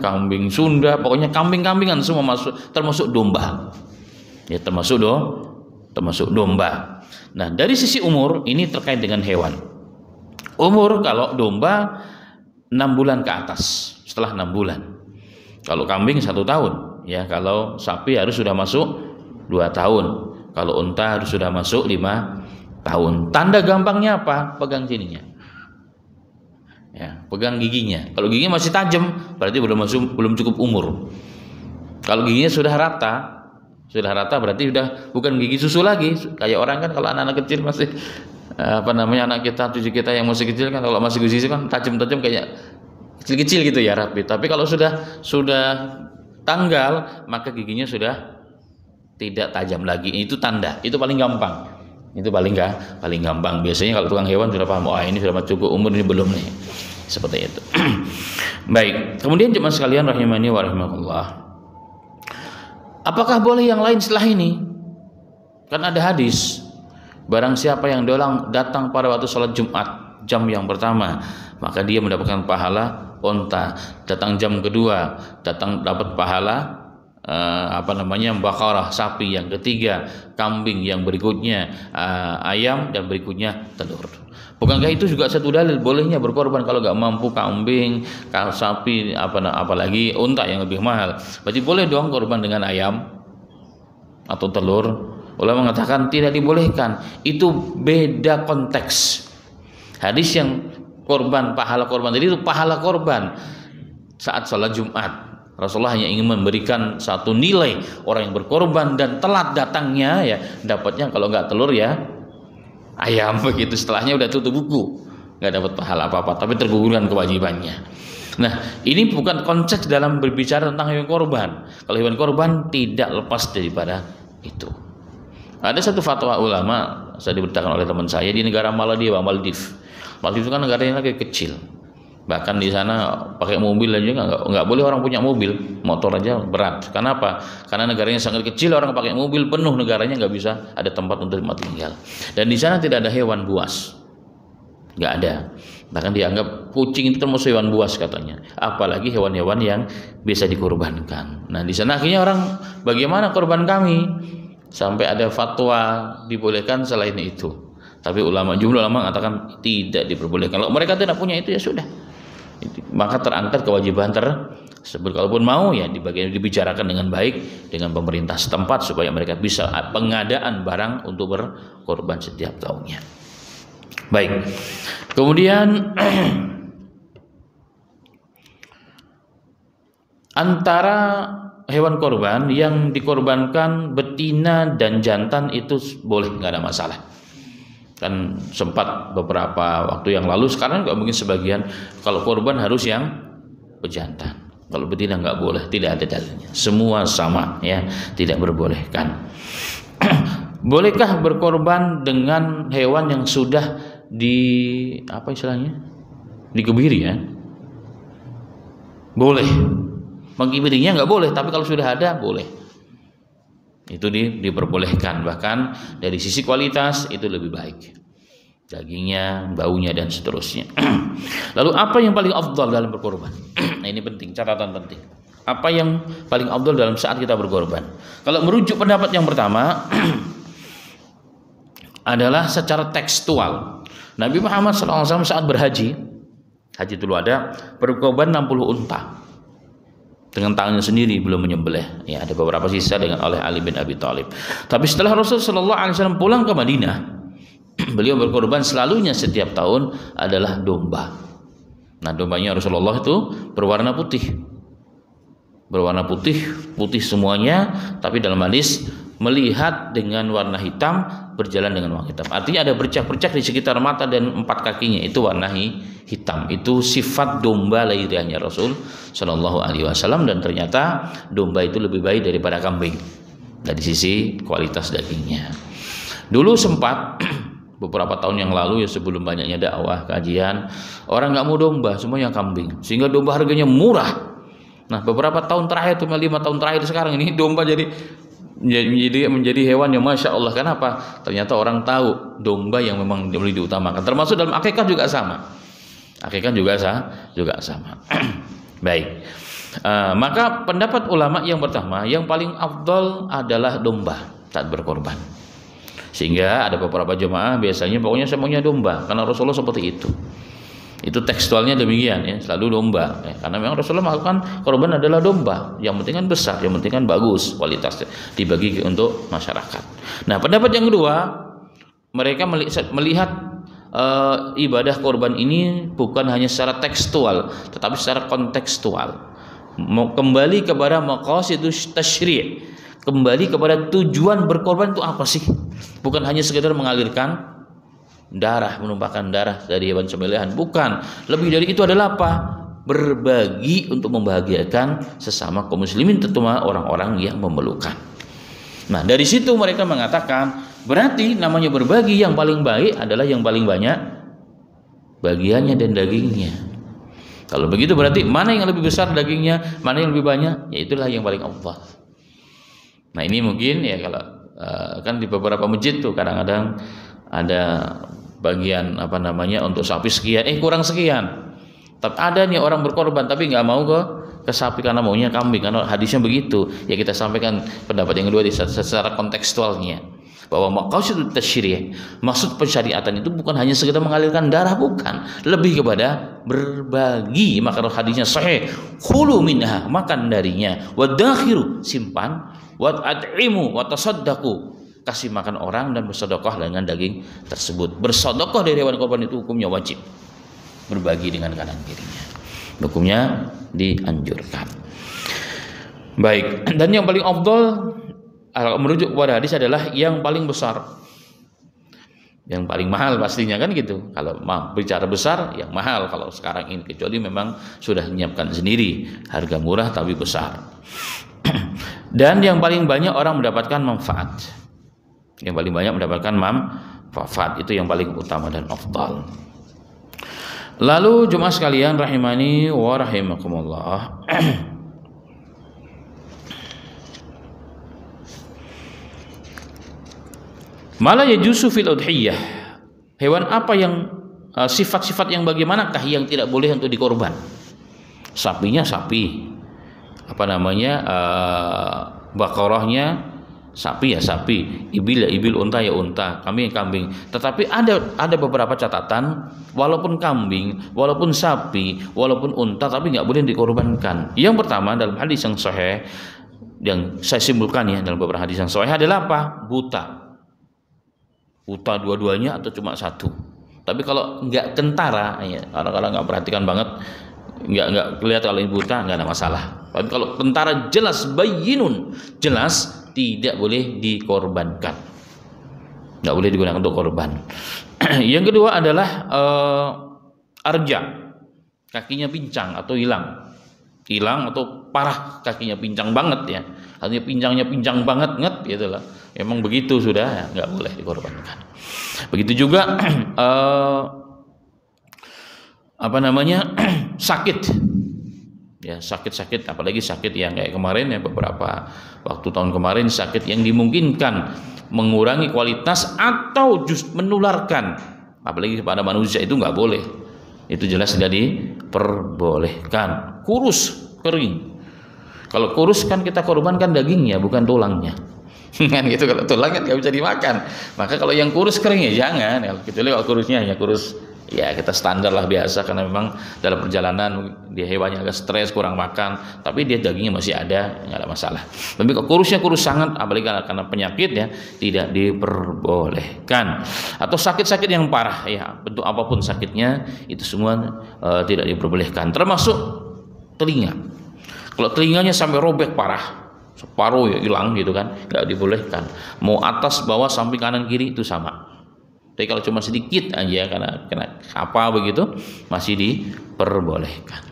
kambing Sunda, pokoknya kambing-kambingan semua masuk, termasuk domba. Ya, termasuk domba. Nah, dari sisi umur ini terkait dengan hewan. Umur kalau domba 6 bulan ke atas, setelah 6 bulan. Kalau kambing 1 tahun, ya. Kalau sapi harus sudah masuk 2 tahun. Kalau unta harus sudah masuk 5 tahun. Tanda gampangnya apa? Pegang sininya. Ya, pegang giginya. Kalau giginya masih tajam, berarti belum cukup umur. Kalau giginya sudah rata berarti sudah bukan gigi susu lagi. Kayak orang kan kalau anak-anak kecil masih anak kita, cucu kita yang masih kecil kan, kalau masih gigi kan tajam-tajam kayak kecil-kecil gitu ya, rapi. Tapi kalau sudah tanggal, maka giginya sudah tidak tajam lagi. Itu tanda. Itu paling gampang. Itu paling gampang. Biasanya kalau tukang hewan sudah paham, ini sudah cukup umur, ini belum nih. Seperti itu. Baik, kemudian jemaah sekalian rahimani wa rahimakumullah. Apakah boleh yang lain setelah ini? Kan ada hadis, barang siapa yang datang pada waktu salat Jumat jam yang pertama, maka dia mendapatkan pahala unta. Datang jam kedua, dapat pahala baqarah, sapi. Yang ketiga kambing, yang berikutnya ayam, dan berikutnya telur. Bukankah itu juga satu dalil bolehnya berkorban kalau nggak mampu kambing, kalau sapi, apalagi unta yang lebih mahal? Berarti boleh dong korban dengan ayam atau telur. Ulama mengatakan tidak dibolehkan. Itu beda konteks. Hadis yang pahala korban tadi itu pahala korban saat sholat Jumat. Rasulullah hanya ingin memberikan satu nilai, orang yang berkorban dan telat datangnya ya dapatnya, kalau nggak telur ya ayam begitu. Setelahnya udah tutup buku, nggak dapat pahala apa-apa, tapi tergugurkan kewajibannya. Nah, ini bukan konteks dalam berbicara tentang hewan korban. Kalau hewan korban tidak lepas daripada itu. Ada satu fatwa ulama, saya diberitakan oleh teman saya di negara Maldives. Maldives itu kan negaranya lagi kecil. Bahkan di sana pakai mobil aja nggak boleh orang punya mobil, motor aja berat. Kenapa? Karena negaranya sangat kecil, orang pakai mobil penuh negaranya, nggak bisa ada tempat untuk tempat tinggal. Dan di sana tidak ada hewan buas, nggak ada. Bahkan dianggap kucing itu termasuk hewan buas katanya. Apalagi hewan-hewan yang bisa dikorbankan. Nah, di sana akhirnya orang, bagaimana korban kami? Sampai ada fatwa dibolehkan selain itu. Tapi jumlah ulama mengatakan tidak diperbolehkan. Kalau mereka tidak punya itu ya sudah. Maka terangkat kewajiban Sebut kalaupun mau ya dibicarakan dengan baik dengan pemerintah setempat supaya mereka bisa pengadaan barang untuk berkorban setiap tahunnya. Baik. Kemudian antara hewan korban yang dikorbankan betina dan jantan itu boleh, nggak ada masalah. Kan sempat beberapa waktu yang lalu, sekarang nggak mungkin sebagian kalau korban harus yang pejantan. Kalau betina nggak boleh, tidak ada dalilnya. Semua sama ya, tidak berbolehkan. Bolehkah berkorban dengan hewan yang sudah apa istilahnya? Dikebiri ya? Boleh. Mengkibirinya nggak boleh, tapi kalau sudah ada boleh. Itu diperbolehkan, bahkan dari sisi kualitas itu lebih baik. Dagingnya, baunya dan seterusnya. Lalu apa yang paling afdal dalam berkorban? Nah, ini penting, catatan penting. Apa yang paling afdal dalam saat kita berkorban? Kalau merujuk pendapat yang pertama adalah secara tekstual. Nabi Muhammad SAW saat berhaji, haji dulu ada, berkorban 60 unta. Dengan tangannya sendiri, belum menyembelih. Ya, ada beberapa sisa dengan oleh Ali bin Abi Thalib. Tapi setelah Rasulullah SAW pulang ke Madinah, beliau berkorban selalunya setiap tahun adalah domba. Nah, dombanya Rasulullah itu berwarna putih. Berwarna putih semuanya, tapi dalam hadis melihat dengan warna hitam, berjalan dengan warna hitam. Artinya ada bercak-bercak di sekitar mata dan 4 kakinya, itu warna hitam. Itu sifat domba lahiriahnya Rasul Shallallahu Alaihi Wasallam, dan ternyata domba itu lebih baik daripada kambing dari sisi kualitas dagingnya. Dulu sempat beberapa tahun yang lalu ya, sebelum banyaknya dakwah kajian, orang nggak mau domba, semuanya kambing, sehingga domba harganya murah. Nah, beberapa tahun terakhir, 5 tahun terakhir sekarang ini domba menjadi hewan yang masya Allah. Kenapa? Ternyata orang tahu domba yang memang boleh diutamakan. Termasuk dalam akikah juga sama. Akikah juga sama. Baik. Maka pendapat ulama yang pertama, yang paling afdal adalah domba saat berkorban. Sehingga ada beberapa jemaah biasanya pokoknya semuanya domba, karena Rasulullah seperti itu. Itu tekstualnya demikian ya, selalu domba ya, karena memang Rasulullah melakukan korban adalah domba. Yang penting kan besar, yang penting kan bagus kualitasnya, dibagi untuk masyarakat. Nah, pendapat yang kedua, mereka melihat ibadah korban ini bukan hanya secara tekstual, tetapi secara kontekstual. Kembali kepada maqasidus tasyri', kembali kepada tujuan berkorban itu apa sih? Bukan hanya sekedar mengalirkan darah, menumpahkan darah dari hewan sembelihan, bukan. Lebih dari itu adalah apa? Berbagi untuk membahagiakan sesama kaum muslimin, terutama orang-orang yang memerlukan. Nah, dari situ mereka mengatakan, berarti namanya berbagi, yang paling baik adalah yang paling banyak bagiannya dan dagingnya. Kalau begitu berarti mana yang lebih besar dagingnya, mana yang lebih banyak, ya itulah yang paling afdal. Nah, ini mungkin ya kalau kan di beberapa masjid tuh kadang-kadang ada bagian untuk sapi sekian, kurang sekian. Tapi ada nih orang berkorban tapi nggak mau ke sapi karena maunya kambing, karena hadisnya begitu. Ya kita sampaikan pendapat yang kedua secara kontekstualnya, bahwa maqasidut tasyri', maksud pensyariatan itu bukan hanya sekedar mengalirkan darah, bukan, lebih kepada berbagi. Maka hadisnya sahih, khulu minha, makan darinya, wadakhiru, simpan, wad'at'imu, watasaddaqu, kasih makan orang dan bersedekah dengan daging tersebut. Bersedekah dari hewan korban itu hukumnya wajib. Berbagi dengan kanan kirinya, hukumnya dianjurkan. Baik, dan yang paling afdal merujuk kepada hadis adalah yang paling besar. Yang paling mahal pastinya kan gitu. Kalau bicara besar, yang mahal kalau sekarang ini, kecuali memang sudah menyiapkan sendiri, harga murah tapi besar. Dan yang paling banyak orang mendapatkan manfaat. Yang paling banyak mendapatkan manfaat, itu yang paling utama dan afdal. Lalu jemaah sekalian rahimani wa rahimakumullah, malah yajuzu fil udhiyah, hewan apa yang sifat-sifat yang bagaimanakah yang tidak boleh untuk dikorban? Sapinya sapi, baqarahnya Sapi ya sapi, ibil ya ibil, unta ya unta, kambing ya kambing. Tetapi ada beberapa catatan, walaupun kambing, walaupun sapi, walaupun unta, tapi nggak boleh dikorbankan. Yang pertama dalam hadis yang sahih, yang saya simpulkan ya dalam beberapa hadis yang sahih adalah apa? Buta dua-duanya atau cuma satu. Tapi kalau nggak kentara, ya, orang-orang nggak perhatikan banget, nggak kelihatan kalau ini buta, nggak ada masalah. Tapi kalau kentara jelas bayyinun, jelas, tidak boleh dikorbankan, nggak boleh digunakan untuk korban. Yang kedua adalah arja, kakinya pincang atau hilang atau parah, kakinya pincang banget ya, artinya pincang banget gitu lah. Emang begitu sudah ya, nggak boleh dikorbankan. Begitu juga sakit. Ya, sakit, apalagi sakit yang kayak kemarin ya, beberapa waktu tahun kemarin, sakit yang dimungkinkan mengurangi kualitas atau justru menularkan, apalagi kepada manusia, itu nggak boleh. Itu jelas tidak diperbolehkan. Kurus, kering. Kalau kurus kan kita korbankan dagingnya, bukan tulangnya. Kan gitu, kalau tulang kan nggak bisa dimakan. Maka kalau yang kurus kering ya jangan. Kecuali kalau kurusnya hanya kurus, ya kita standar lah biasa, karena memang dalam perjalanan dia hewannya agak stres, kurang makan, tapi dia dagingnya masih ada, nggak ada masalah. Tapi kalau kurusnya kurus sangat, apalagi karena penyakit ya, tidak diperbolehkan. Atau sakit-sakit yang parah ya, bentuk apapun sakitnya, itu semua tidak diperbolehkan. Termasuk telinga. Kalau telinganya sampai robek parah, separuh ya hilang gitu kan, nggak dibolehkan. Mau atas, bawah, samping, kanan, kiri itu sama. Tapi kalau cuma sedikit aja karena kena apa begitu, masih diperbolehkan.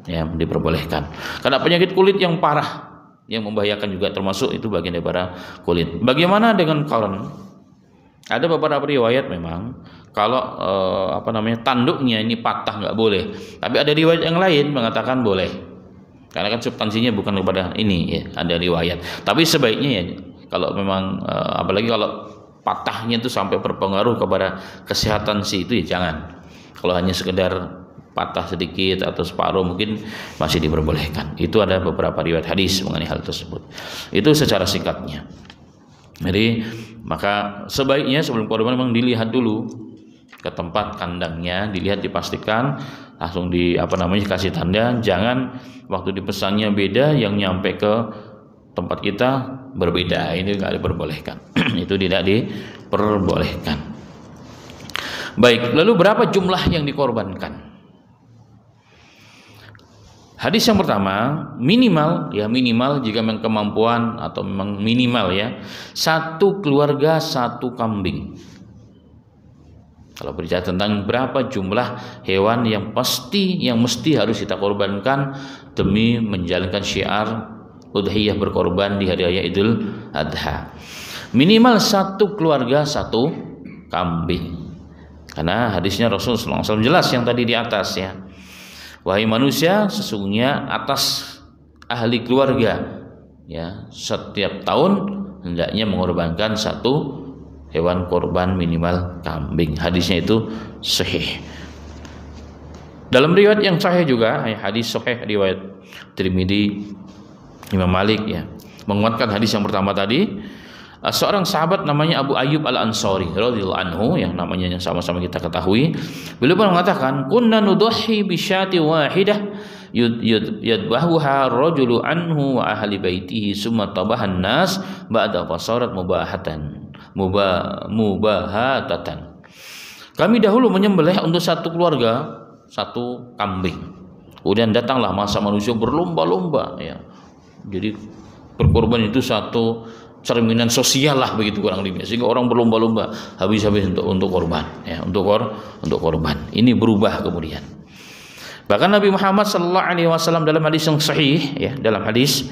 Ya, diperbolehkan. Karena penyakit kulit yang parah, yang membahayakan juga termasuk itu bagian daripada kulit. Bagaimana dengan koron? Ada beberapa riwayat memang kalau tanduknya ini patah nggak boleh. Tapi ada riwayat yang lain mengatakan boleh. Karena kan substansinya bukan kepada ini ya, ada riwayat. Tapi sebaiknya ya kalau memang apalagi kalau patahnya itu sampai berpengaruh kepada kesehatan si itu ya jangan. Kalau hanya sekedar patah sedikit atau separuh mungkin masih diperbolehkan. Itu ada beberapa riwayat hadis mengenai hal tersebut. Itu secara singkatnya. Jadi maka sebaiknya sebelum korban memang dilihat dulu ke tempat kandangnya, dilihat, dipastikan, langsung kasih tanda. Jangan waktu dipesannya beda, yang nyampe ke tempat kita berbeda, ini nggak diperbolehkan. Itu tidak diperbolehkan. Baik, lalu berapa jumlah yang dikorbankan? Hadis yang pertama, minimal jika memang kemampuan atau memang minimal ya, satu keluarga satu kambing. Kalau berbicara tentang berapa jumlah hewan yang mesti harus kita korbankan demi menjalankan syiar udhiyah, berkorban di hari raya Idul Adha. Minimal satu keluarga satu kambing. Karena hadisnya Rasulullah SAW jelas yang tadi di atas ya. Wahai manusia, sesungguhnya atas ahli keluarga ya, setiap tahun hendaknya mengorbankan satu hewan korban minimal kambing. Hadisnya itu sahih. Dalam riwayat yang sahih juga, hadis sahih riwayat Tirmidzi, Imam Malik ya, menguatkan hadis yang pertama tadi. Seorang sahabat namanya Abu Ayyub Al-Ansari radhiyallahu anhu, yang namanya yang sama-sama kita ketahui, beliau mengatakan, kunna nudhi bi syati wahidah yadbahuha rajulu anhu wa ahli baitihi summa tabahan nas ba'da fasarat mubahatatan. Kami dahulu menyembelih untuk satu keluarga satu kambing. Kemudian datanglah masa manusia berlomba-lomba ya. Jadi berkorban itu satu cerminan sosial lah begitu kurang lebih, sehingga orang berlomba-lomba habis-habis untuk korban ya, untuk korban. Ini berubah kemudian. Bahkan Nabi Muhammad SAW dalam hadis yang sahih ya, dalam hadis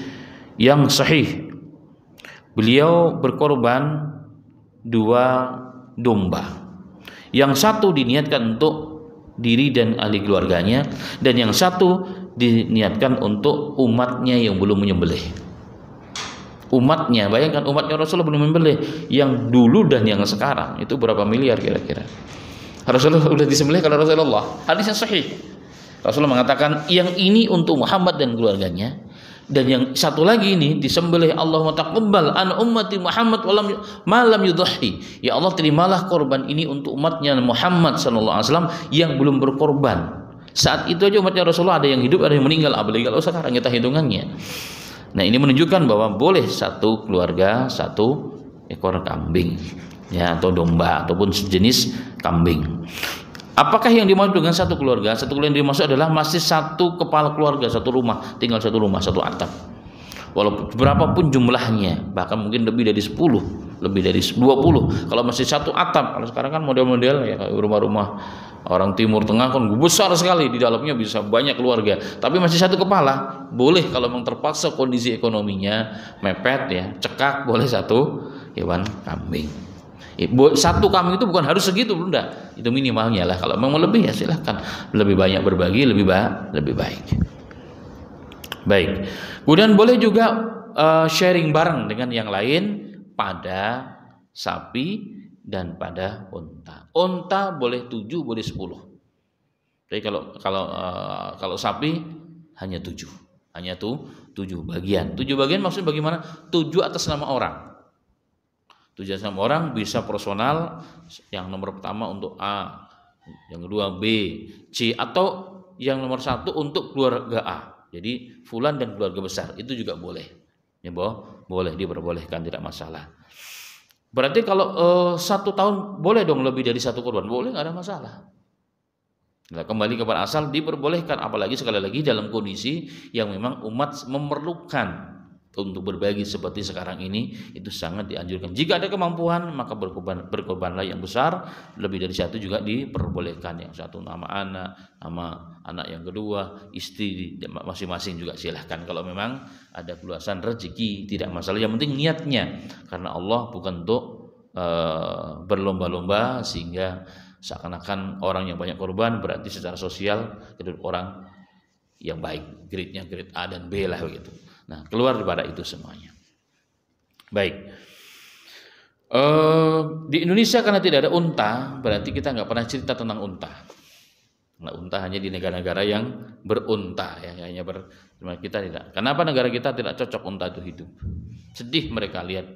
yang sahih beliau berkorban 2 domba. Yang satu diniatkan untuk diri dan ahli keluarganya, dan yang satu diniatkan untuk umatnya yang belum menyembelih. Umatnya, bayangkan umatnya Rasulullah belum menyembelih, yang dulu dan yang sekarang itu berapa miliar kira-kira. Rasulullah sudah disembelih kalau Rasulullah. Hadisnya sahih. Rasulullah mengatakan yang ini untuk Muhammad dan keluarganya, Dan yang satu lagi ini disembelih, Allahumma taqabbal an ummati Muhammad walam malam yudhi. Ya Allah, terimalah korban ini untuk umatnya Muhammad sallallahu alaihi wasallam yang belum berkorban. Saat itu aja umatnya Rasulullah ada yang hidup, ada yang meninggal, apalagi kalau sekarang kita hitungannya. Nah, ini menunjukkan bahwa boleh satu keluarga satu ekor kambing, ya, atau domba ataupun sejenis kambing. Apakah yang dimaksud dengan satu keluarga? Satu keluarga yang dimaksud adalah masih satu kepala keluarga, satu rumah, tinggal satu rumah, satu atap. Walaupun berapapun jumlahnya, bahkan mungkin lebih dari 10, lebih dari 20. Kalau masih satu atap, kalau sekarang kan model-model ya rumah-rumah orang Timur Tengah kan besar sekali, di dalamnya bisa banyak keluarga. Tapi masih satu kepala, boleh kalau memang terpaksa kondisi ekonominya mepet ya, cekak, boleh satu hewan kambing. Satu kambing itu bukan harus segitu, bunda. Itu minimalnya lah. Kalau memang lebih ya silahkan. Lebih banyak berbagi lebih baik. Baik. Kemudian boleh juga sharing bareng dengan yang lain pada sapi dan pada unta. Unta boleh 7, boleh 10. Jadi kalau sapi hanya 7. Hanya 7 bagian. 7 bagian maksudnya bagaimana? 7 atas nama orang. 7 sama orang, bisa personal, yang nomor pertama untuk A, yang kedua B, C, atau yang nomor 1 untuk keluarga A. Jadi fulan dan keluarga besar itu juga boleh. Ya, boleh, diperbolehkan, tidak masalah. Berarti kalau 1 tahun boleh dong lebih dari 1 korban, boleh, nggak ada masalah. Nah, kembali kepada asal, diperbolehkan, apalagi sekali lagi dalam kondisi yang memang umat memerlukan untuk berbagi seperti sekarang ini, itu sangat dianjurkan. Jika ada kemampuan maka berkorbanlah yang besar, lebih dari 1 juga diperbolehkan. Yang 1 nama anak yang kedua, istri masing-masing juga silahkan. Kalau memang ada keluasan rezeki tidak masalah, yang penting niatnya, karena Allah bukan untuk berlomba-lomba sehingga seakan-akan orang yang banyak korban berarti secara sosial itu orang yang baik, grade-nya grade A dan B lah begitu. Nah, keluar daripada itu semuanya. Baik. Di Indonesia karena tidak ada unta, berarti kita nggak pernah cerita tentang unta. Nah, unta hanya di negara-negara yang berunta, ya, kita tidak. Kenapa negara kita tidak cocok unta itu hidup? Sedih mereka lihat.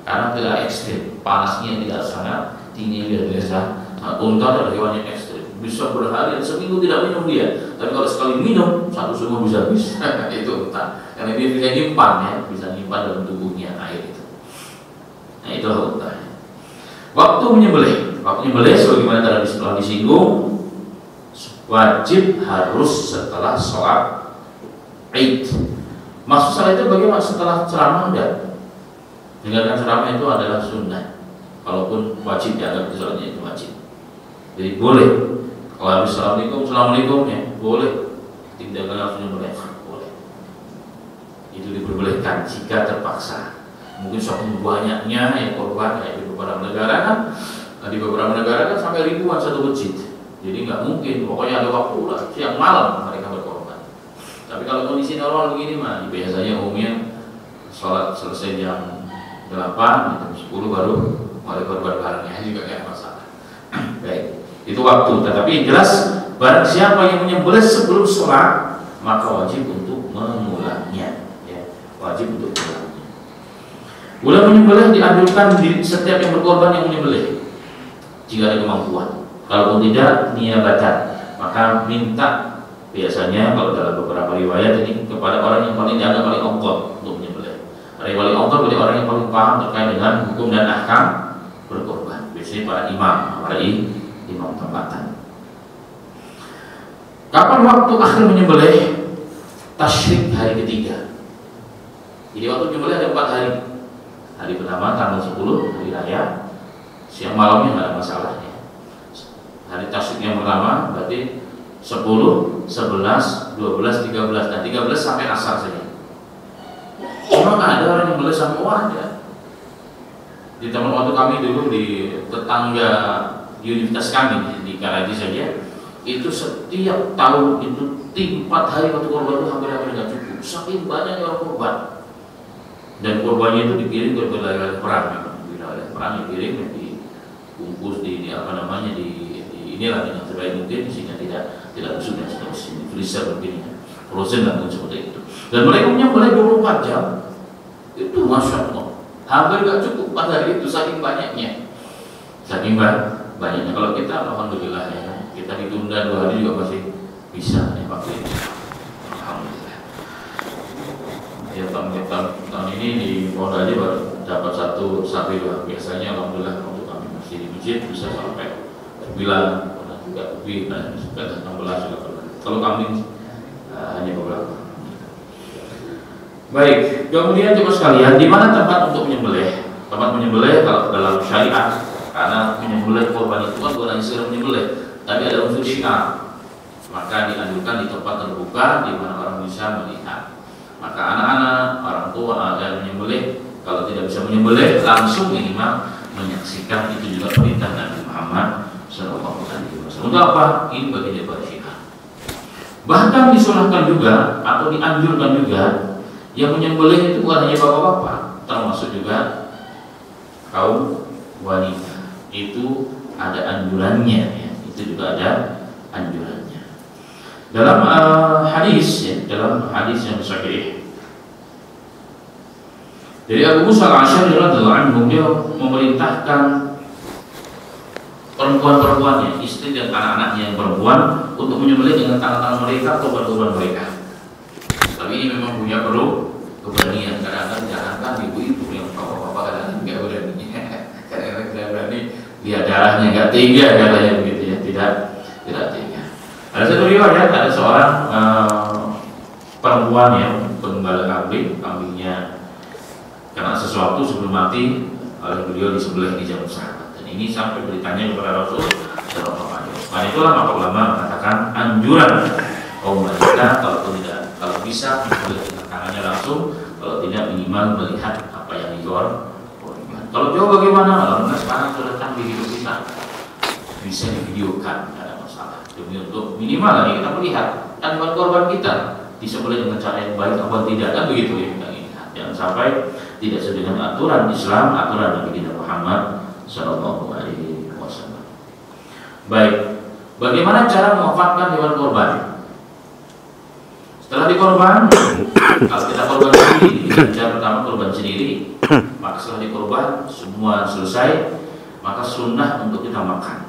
Karena tidak ekstrim, panasnya tidak sangat tinggi luar biasa. Nah, unta adalah hewan yang ekstrim, bisa berhari seminggu tidak minum dia. Tapi kalau sekali minum, satu sumur bisa habis. Itu unta. Karena dia bisa nyimpan, ya, bisa nyimpan dalam tubuhnya air itu. Nah, itulah unta. Waktu menyembelih sebagaimana tadi setelah disinggung, wajib harus setelah sholat Id. Maksud saya itu bagaimana? Setelah ceramah enggak? Dengarkan ceramah itu adalah sunnah. Kalaupun wajib dianggap sholatnya itu wajib. Jadi boleh. Kalau habis assalamualaikum ya boleh. Tidak langsung boleh. Itu diperbolehkan jika terpaksa. Mungkin saking banyaknya yang korban kayak di beberapa negara kan, sampai ribuan satu masjid. Jadi nggak mungkin, pokoknya ada waktu lah, siang malam mereka berkorban. Tapi kalau kondisi normal begini mah, biasanya umumnya sholat selesai jam 8, jam 10 baru mulai korban barengnya, juga nggak masalah. Baik, itu waktu. Tetapi jelas barang siapa yang menyembelih sebelum sholat, maka wajib untuk mengulangnya. Wajib untuk mengulangnya. Ulang menyembelih dianjurkan di setiap yang berkorban yang menyembelih, jika ada kemampuan. Kalau tidak niabatan, maka minta, biasanya kalau dalam beberapa riwayat ini kepada orang yang paling dianggap paling ongkot untuk menyembelih. Orang yang paling ongkot berarti orang yang paling paham terkait dengan hukum dan ahkam berkorban. Biasanya para imam tempatan. Kapan waktu akhir menyembelih? Tasyrik hari ketiga. Jadi waktu menyembelih ada 4 hari. Hari pertama tanggal 10 hari raya, siang malamnya nggak ada masalahnya. Hari tasyrik yang pertama berarti 10, 11, 12, 13, dan 13 sampai asar saja. Memang ada orang yang boleh sampai ada. Di tempat waktu kami dulu di tetangga di universitas kami di Karaji saja, itu setiap tahun itu 4 hari waktu korban itu hampir-hampir nggak cukup. Saking banyaknya orang korban. Dan korbannya itu dikirim ke wilayah perang, wilayah perang dikirim, dibungkus di inilah dengan sebaik mungkin sehingga tidak busuk dan seterusnya, freezer begini, frozen dan seperti itu. Dan mereka menyembelih 24 jam. Itu Masya Allah, hampir gak cukup pada hari itu, saking banyaknya. Saking banyaknya. Kalau kita alhamdulillah ya, kita ditunda 2 hari juga masih bisa ya waktu itu. Alhamdulillah. Ya tahun ini di Polda aja baru dapat 1 sapi 2. Biasanya alhamdulillah untuk kami masih di masjid bisa sampai 9, pernah juga lebih, dan sudah 16 juga pernah. Kalau kami hanya beberapa. Baik, kemudian coba sekalian, di mana tempat untuk menyembelih? Tempat menyembelih kalau dalam syariat, karena menyembelih korban itu kan bukan hanya sekedar menyembelih, tapi ada unsur syiar. Maka dianjurkan di tempat terbuka di mana orang bisa melihat. Maka anak-anak, orang tua yang menyembelih, kalau tidak bisa menyembelih, langsung minimal menyaksikan. Itu juga perintah Nabi Muhammad SAW. Untuk apa? Ini bagian dari syiar. Bahkan disunahkan juga atau dianjurkan juga, yang menyembelih itu bukan hanya bapak-bapak, termasuk juga kaum wanita. Itu ada anjurannya ya. Itu juga ada anjurannya. Dalam hadis ya, dalam hadis yang sahih dari Abu Musa al-Asy'ari radhiyallahu anhu, dia memerintahkan perempuan-perempuannya, istri dan anak-anaknya yang perempuan, untuk menyembelih dengan tangan-tangan mereka, korban-korban mereka. Tapi ini memang punya perlu keberanian. Kadang-kadang jangankan ibu-ibu yang bapak-bapak kadang-kadang nggak berani. Kadang-kadang tidak berani, lihat darahnya nggak tega katanya begitu ya, tidak tega. Ada satu riwayat, ada seorang perempuan yang penggembala kambingnya karena sesuatu sebelum mati oleh beliau disembelih di jalan sahabat. Dan ini sampai beritanya kepada Rasul Sallallahu Alaihi Wasallam. Karena itulah maka ulama mengatakan anjuran kaum wanita kalau bisa menyembelih dengan tangannya langsung, kalau tidak minimal melihat apa yang dijual. Kalau jauh bagaimana? Alhamdulillah sekarang sudah canggih hidup kita, bisa divideokan, tidak ada masalah. Demi untuk minimal lagi kita melihat dan korban kita disembelih dengan cara yang baik apa tidak, kan begitu ya kita lihat. Jangan sampai tidak sesuai dengan aturan Islam, aturan Nabi kita Muhammad Sallallahu Alaihi Wasallam. Baik, bagaimana cara mewafatkan hewan korban? Setelah dikorban, kalau kita korban sendiri, cara pertama korban sendiri, maka setelah dikorban semua selesai, maka sunnah untuk kita makan.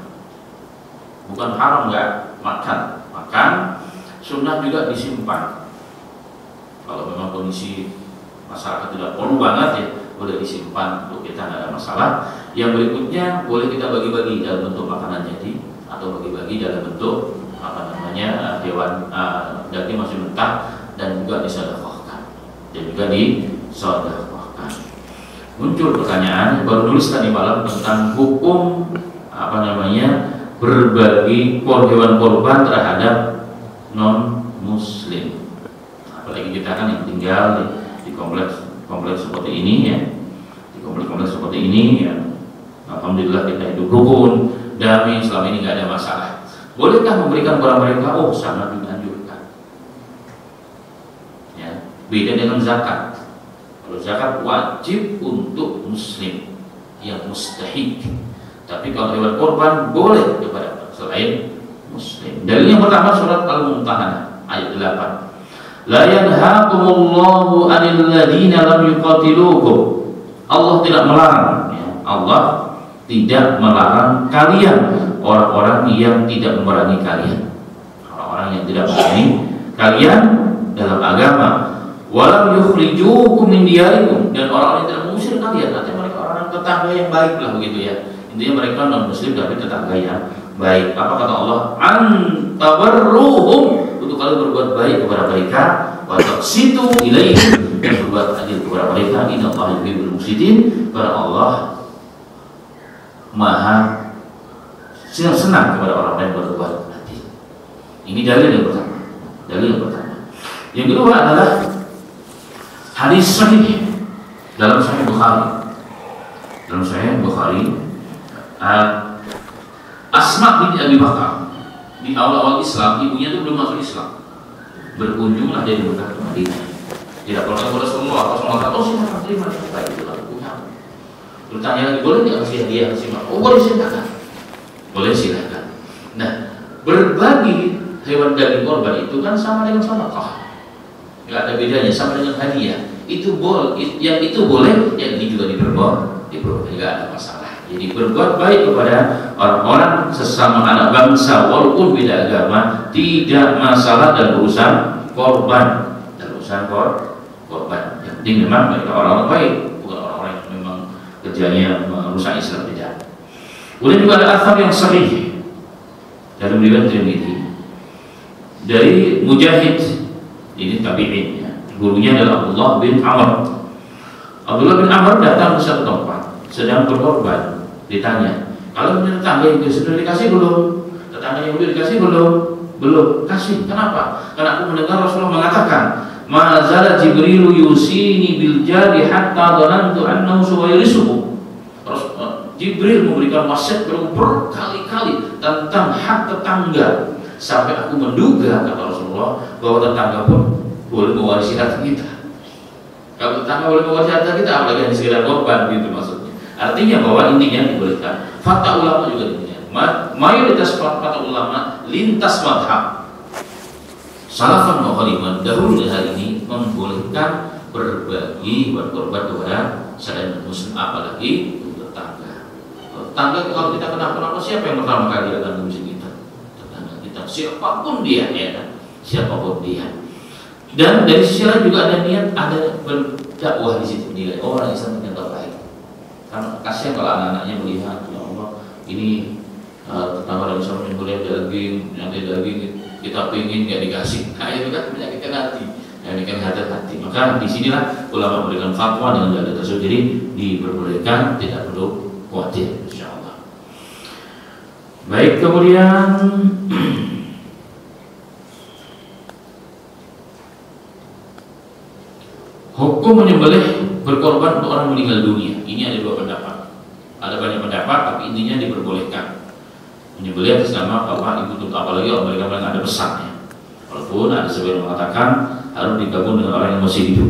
Bukan haram enggak makan, sunnah juga disimpan. Kalau memang kondisi masyarakat tidak perlu banget ya, boleh disimpan untuk kita, nggak ada masalah. Yang berikutnya boleh kita bagi-bagi dalam bentuk makanan jadi, atau bagi-bagi dalam bentuk hewan daging masih mentah, dan juga disedekahkan, dan juga disedekahkan. Muncul pertanyaan, baru nulis tadi malam tentang hukum berbagi hewan korban terhadap non muslim. Apalagi kita kan yang tinggal di kompleks seperti ini ya, di kompleks seperti ini ya, alhamdulillah kita hidup rukun, damai, selama ini nggak ada masalah. Bolehkah memberikan kepada mereka? Oh, sangat dianjurkan. Ya, beda dengan zakat. Kalau zakat wajib untuk muslim yang mustahik. Tapi kalau hewan korban boleh kepada selain muslim. Dalil yang pertama surat Al-Mumtahanah ayat 8. La yanhaqumullahu 'anil ladzina lam yuqatilukum. Allah tidak melarang ya. Allah tidak melarang kalian, orang-orang yang tidak memerangi kalian, orang-orang yang tidak memerangi kalian dalam agama. Walam yukhrijukum min diyarikum, dan orang-orang yang tidak mengusir kalian, artinya mereka orang tetangga yang baik lah begitu ya. Intinya mereka non muslim tapi tetangga yang baik. Apa kata Allah? Antabarruhum, untuk kalian berbuat baik kepada mereka, wa taqsitu ilaihim, dan berbuat adil kepada mereka. Innallaha yuhibbul muqsitin, karena Allah Maha senang kepada orang-orang yang berbuat adil. Ini dalil yang pertama. Yang kedua adalah hadis sahih dalam Sahih Bukhari. Asma binti Abi Bakar di awal-awal Islam, ibunya itu belum masuk Islam. Berkunjunglah dia di Mekah ke Madinah. Tidak pernah kepada Rasulullah kata, oh silakan terima kita itu lah punya. Bertanya lagi, boleh tidak kasih hadiah simak? Oh boleh, silakan. Boleh, silakan. Nah, berbagi hewan daging korban itu kan sama dengan sedekah. nggak ada bedanya, sama dengan hadiah. Itu boleh, yang itu boleh, yang ini juga diperbolehkan, nggak ada masalah. Jadi berbuat baik kepada orang-orang sesama anak bangsa walaupun beda agama tidak masalah dalam urusan korban, korban. Yang penting memang mereka orang-orang baik, bukan orang-orang yang memang kerjanya merusak Islam, tidak. Kemudian juga ada asar yang sahih dari riwayat Tirmidzi dari Mujahid, ini tabi'in ya. Gurunya adalah Abdullah bin Amr. Abdullah bin Amr datang ke satu tempat sedang berkorban. Ditanya, kalau tetangga yang sudah dikasih belum? Tetangga yang sudah dikasih belum? Belum. Kasih. Kenapa? Karena aku mendengar Rasulullah mengatakan, "Ma zala Jibril yusini bil jari hatta dhanantu annahu suwayrisuhu." Jibril memberikan wasiat berkali-kali tentang hak tetangga sampai aku menduga, kata Rasulullah, bahwa tetangga pun boleh mewarisi harta kita. Kalau tetangga boleh mewarisi harta kita, apalagi yang sekedar korban, gitu maksudnya. Artinya bahwa intinya dibolehkan. Fakta ulama juga demikian. Mayoritas fakta ulama lintas madhab salafan wa khaliman dahulu dan hari ini membolehkan berbagi berkorban kepada selain muslim, apalagi untuk tetangga. Tetangga kalau kita kenapa siapa yang pertama kali akan ngurusin kita? Tetangga kita, siapapun dia, ya kan? Siapapun dia. Dan dari sisi lain juga ada niat, ada berdakwah di situ, nilai orang Islam yang terbaik. Karena kasihan kalau anak-anaknya melihat, ya Allah, ini tetangga dari Islam yang boleh daging, nanti daging kita pingin nggak dikasih. Nah itu kan menyakitkan hati, menyakitkan hati. Maka disinilah ulama memberikan fatwa dengan dalil tersebut. Jadi diperbolehkan, tidak perlu khawatir, insya Allah. Baik, kemudian hukum menyembelih berkorban untuk orang meninggal dunia. Ini ada dua pendapat. Ada banyak pendapat, tapi intinya diperbolehkan menyembelih atas nama bapak, ibu, untuk apalagi kalau mereka ada pesannya. Walaupun ada sebagian mengatakan harus digabung dengan orang yang masih hidup.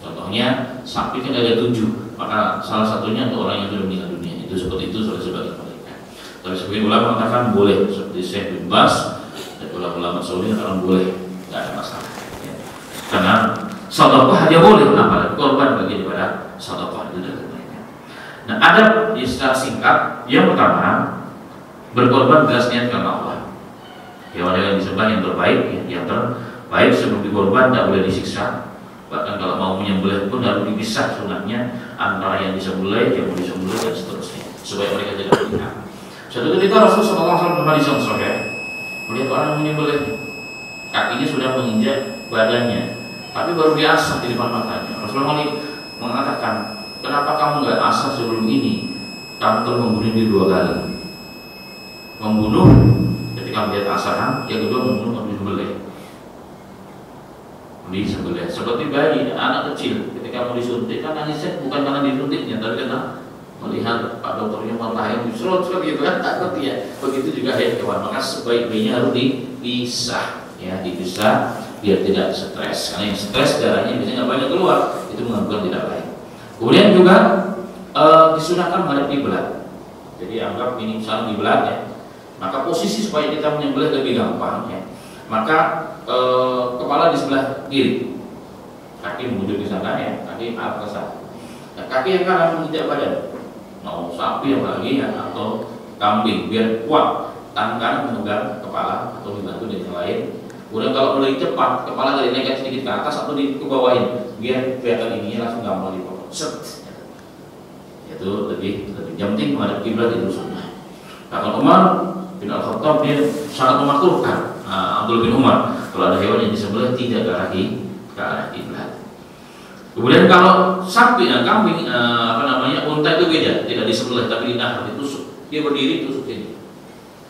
Contohnya sapi kan ada 7, maka salah satunya untuk orang yang sudah meninggal dunia. Itu seperti itu oleh sebagian mereka. Tapi sebagian ulama mengatakan boleh, seperti Syekh bin Baz dan ulama Saudi mengatakan boleh, tidak ada masalah. Ya. Karena sedekah aja boleh, apalagi korban bagi daripada sedekah itu dari mereka. Nah, ada secara singkat. Yang pertama, berkorban jelas niat karena Allah. Hewan-hewan yang disembah yang terbaik, yang terbaik sebelum dikorban tidak boleh disiksa. Bahkan kalau mau menyembelih pun harus dipisah sunatnya antara yang disembelih, yang mau disembelih dan seterusnya, supaya mereka tidak melihat. Suatu ketika Rasulullah SAW berhadis yang sahih melihat orang yang menyembelih, kakinya sudah menginjak badannya, tapi baru diasah di depan matanya. Rasulullah mengatakan, kenapa kamu nggak asah sebelum ini? Kamu telah membunuh diri 2 kali. Membunuh ketika melihat asahan, yang kedua membunuh disembelih. Seperti bayi, anak kecil ketika mau disuntik kan nangisnya bukan karena disuntiknya, tapi karena melihat Pak dokternya matahari diserot gitu kan, takut ya. Begitu juga hewan, maka sebaiknya harus dipisah, ya dipisah biar tidak stres. Karena yang stres darahnya biasanya nggak banyak keluar, itu mengakibatkan tidak baik. Kemudian juga disunahkan menghadap kiblat. Jadi anggap ini misalnya kiblat ya, maka posisi supaya kita menyembelih lebih gampang ya. Maka kepala di sebelah kiri, kaki menuju ke sana ya, kaki arah ke sana. Nah, kaki yang kanan menginjak badan. Mau sapi lagi ya, atau kambing biar kuat. Tangan kanan memegang kepala atau dibantu dengan yang lain. Kemudian kalau mulai cepat, kepala dari naikkan sedikit ke atas atau di kebawahin, biar kelihatan ininya langsung gampang dipotong. Set. Itu lebih yang penting menghadap kiblat itu sunnah. Bahkan Umar bin Al-Khattab dia sangat memakruhkan. Abdul bin Umar, kalau ada hewan yang disembelih tidak ke arah kiblat. Kemudian kalau sapi, kambing, unta itu beda, tidak disembelih tapi dinahar, ditusuk. Dia berdiri tusuk ini.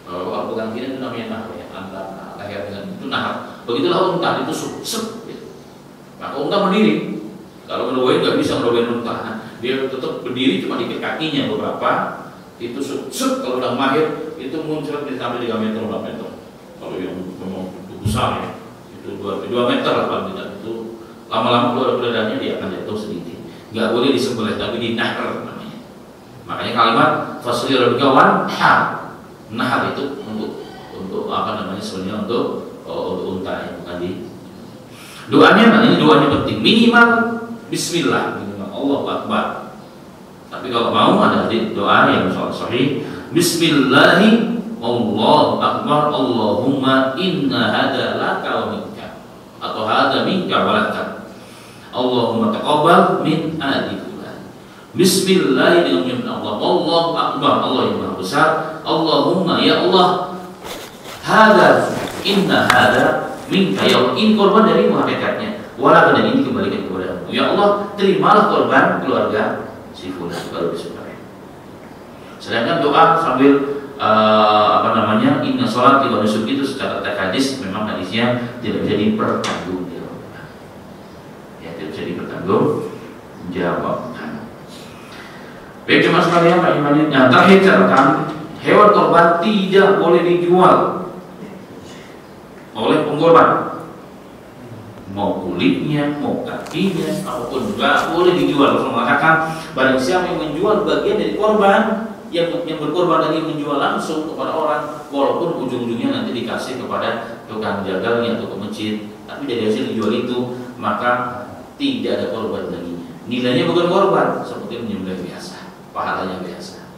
Kalau pegang kiri itu namanya nahar ya, antara leher dengan itu nahar. Begitulah unta ditusuk, sep. Gitu. Maka unta berdiri. Kalau ngedoain nggak bisa ngedoain unta, dia tetap berdiri cuma dikit kakinya beberapa, ditusuk, sep. Kalau udah mahir itu muncul sampai 3 meter 4 meter. Kalau yang memang besar ya, itu 2 meter lah paling tidak. Itu lama-lama keluar darahnya dia akan jatuh sedikit. Nggak boleh disembelih tapi dinahar namanya. Makanya kalimat faslil gawan nahar itu untuk sebenarnya untuk unta ya, bukan di. Doanya, nah ini doanya penting, minimal Bismillah, minimal Allahu Akbar. Tapi kalau mau ada doa yang sahih, Bismillahi Allahu Akbar, Allahumma inna hada laka wa minka, atau hada minka wa laka, Allahumma taqabbal min adi fulan. Bismillah dengan menyebut Allah, Allahu Akbar, Allah yang Maha Besar, Allahumma ya Allah, hada inna hada minka, ya Allah, ini korban dari hakikatnya, wala dan ini kembalikan kepadamu. Ya Allah, terimalah korban keluarga si fulan, kalau disukai. Sedangkan doa sambil inna sholati wa nusuki itu secara hadis memang hadisnya tidak bisa dipertanggung jawabkan. Ya, tidak bisa dipertanggung jawabkan. Baik cuma sekalian Pak Iman, yang terakhir catatan, hewan korban tidak boleh dijual oleh pengkorban, mau kulitnya, mau kakinya, apapun juga boleh dijual. Rasul mengatakan, barang siapa yang menjual bagian dari korban, yang berkorban tadi menjual langsung kepada orang, walaupun ujung-ujungnya nanti dikasih kepada tukang jagalnya atau ke masjid, tapi dari hasil dijual itu maka tidak ada korban baginya. Nilainya bukan korban, seperti menyembelih biasa, pahalanya biasa.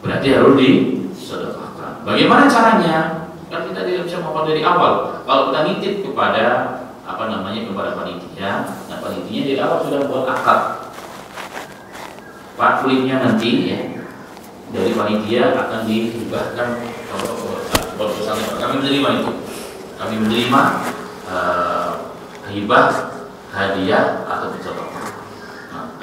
Berarti harus disedekahkan. Bagaimana caranya? Kan kita tidak bisa mengapa dari awal. Kalau kita nitip kepada kepada panitia, nah panitianya dari awal sudah buat akad. Pak, kulitnya nanti ya dari panitia akan dihibahkan kalau misalnya kami menerima itu, kami menerima hibah, hadiah atau sedekah. Nah,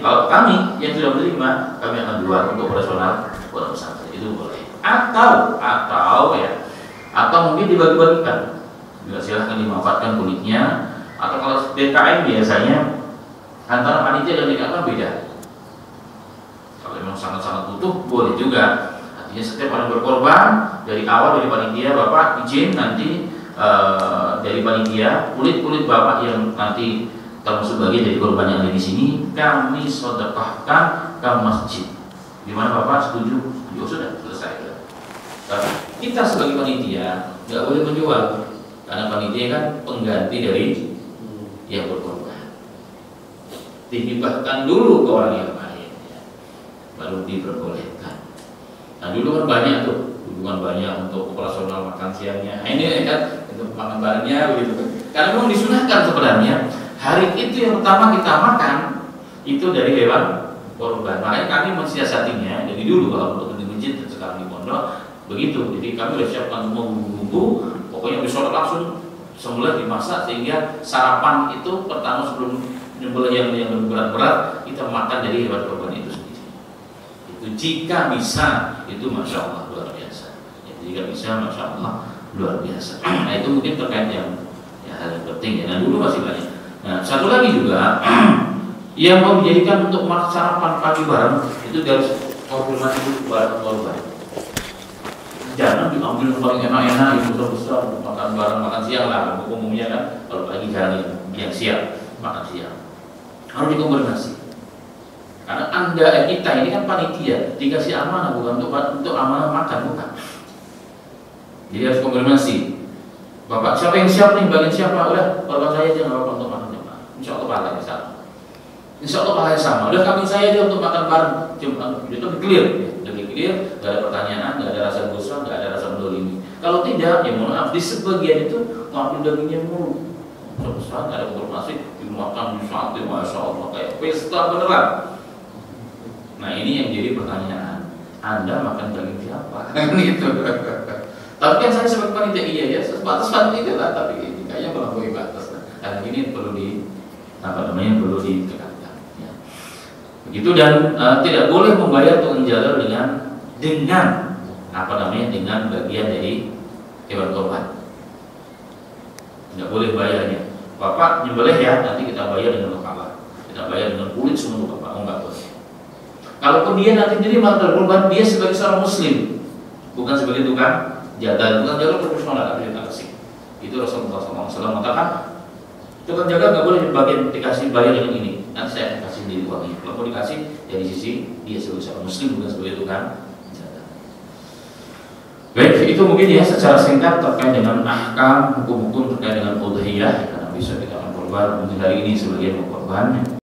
kalau kami yang sudah menerima, kami akan jual untuk operasional buat usaha, itu boleh. Atau mungkin dibagi-bagikan. Juga silahkan dimanfaatkan kulitnya. Atau kalau DKM biasanya antara panitia dan DKM beda. Kalau memang sangat-sangat butuh, boleh juga. Artinya setiap orang berkorban dari awal dari panitia, Bapak izin nanti dari panitia kulit Bapak yang nanti termasuk bagian dari korban yang ada di sini, kami sedekahkan ke masjid. Gimana Bapak setuju? Ya sudah selesai. Tapi kita sebagai panitia nggak boleh menjual, karena panitia kan pengganti dari yang berkorban. Dihibahkan dulu ke orang yang lain, ya, baru diperbolehkan. Nah dulu kan banyak tuh, untuk operasional makan siangnya. Nah, ini kan untuk makan barengnya begitu kan. Karena memang disunahkan sebenarnya hari itu yang pertama kita makan itu dari hewan korban. Makanya kami mensiasatinya dari dulu, kalau untuk di masjid dan sekarang di pondok begitu. Jadi kami sudah siapkan semua bumbu-bumbu, pokoknya besok langsung semula dimasak sehingga sarapan itu pertama sebelum nyembelih yang berat-berat kita makan dari hewan korban itu sendiri. Itu jika bisa, itu masya Allah luar biasa. Ya, jika bisa, masya Allah luar biasa. Nah itu mungkin terkait yang hal yang penting ya. Nah dulu masih banyak. Nah satu lagi juga yang mau dijadikan untuk sarapan pagi bareng itu harus konfirmasi bareng korban. Jangan diambil yang paling enak-enak itu besar makan bareng makan siang lah umumnya kan. Kalau pagi jangan yang siang makan siang harus dikonfirmasi. Karena kita ini kan panitia dikasih amanah bukan untuk amanah makan, bukan. Jadi harus konfirmasi. Bapak siapa yang siap nih, bagian siapa? Udah korban saya aja nggak apa-apa untuk makan jemaah. Insya Allah pahalanya sama. Insya Allah pahalanya sama. Udah kami saya aja untuk makan bareng. Itu clear, lebih clear. Gak ada pertanyaan, gak ada rasa dosa, gak ada rasa mendolimi. Kalau tidak, ya mohon maaf di sebagian itu ngambil dagingnya mulu. Sebesar gak ada informasi dimakan di sate, masya Allah kayak pesta beneran. Nah ini yang jadi pertanyaan. Anda makan daging siapa? Gitu. Tapi kan saya sebagai panitia iya ya, sebatas panitia lah, tapi ini kayaknya melampaui batas. Karena ini perlu perlu ditekankan. Ya. Begitu dan tidak boleh membayar tukang jagal dengan bagian dari hewan korban. Tidak boleh bayarnya. Bapak nyembelih ya, nanti kita bayar dengan kepala, kita bayar dengan kulit semua Bapak. Oh enggak boleh. Kalaupun dia nanti jadi makan korban, dia sebagai seorang muslim, bukan sebagai tukang jagal profesional atau taksi. Itu Rasulullah SAW mengatakan tukang jagal nggak boleh dikasih bayar dengan ini. Nanti saya kasih sendiri uangnya. Kalau mau dikasih dari sisi dia sebagai seorang muslim bukan sebagai tukang jagal. Baik, itu mungkin ya secara singkat terkait dengan ahkam hukum-hukum terkait dengan udhiyah. bisa kita akan korban. Mungkin hari ini sebagian korban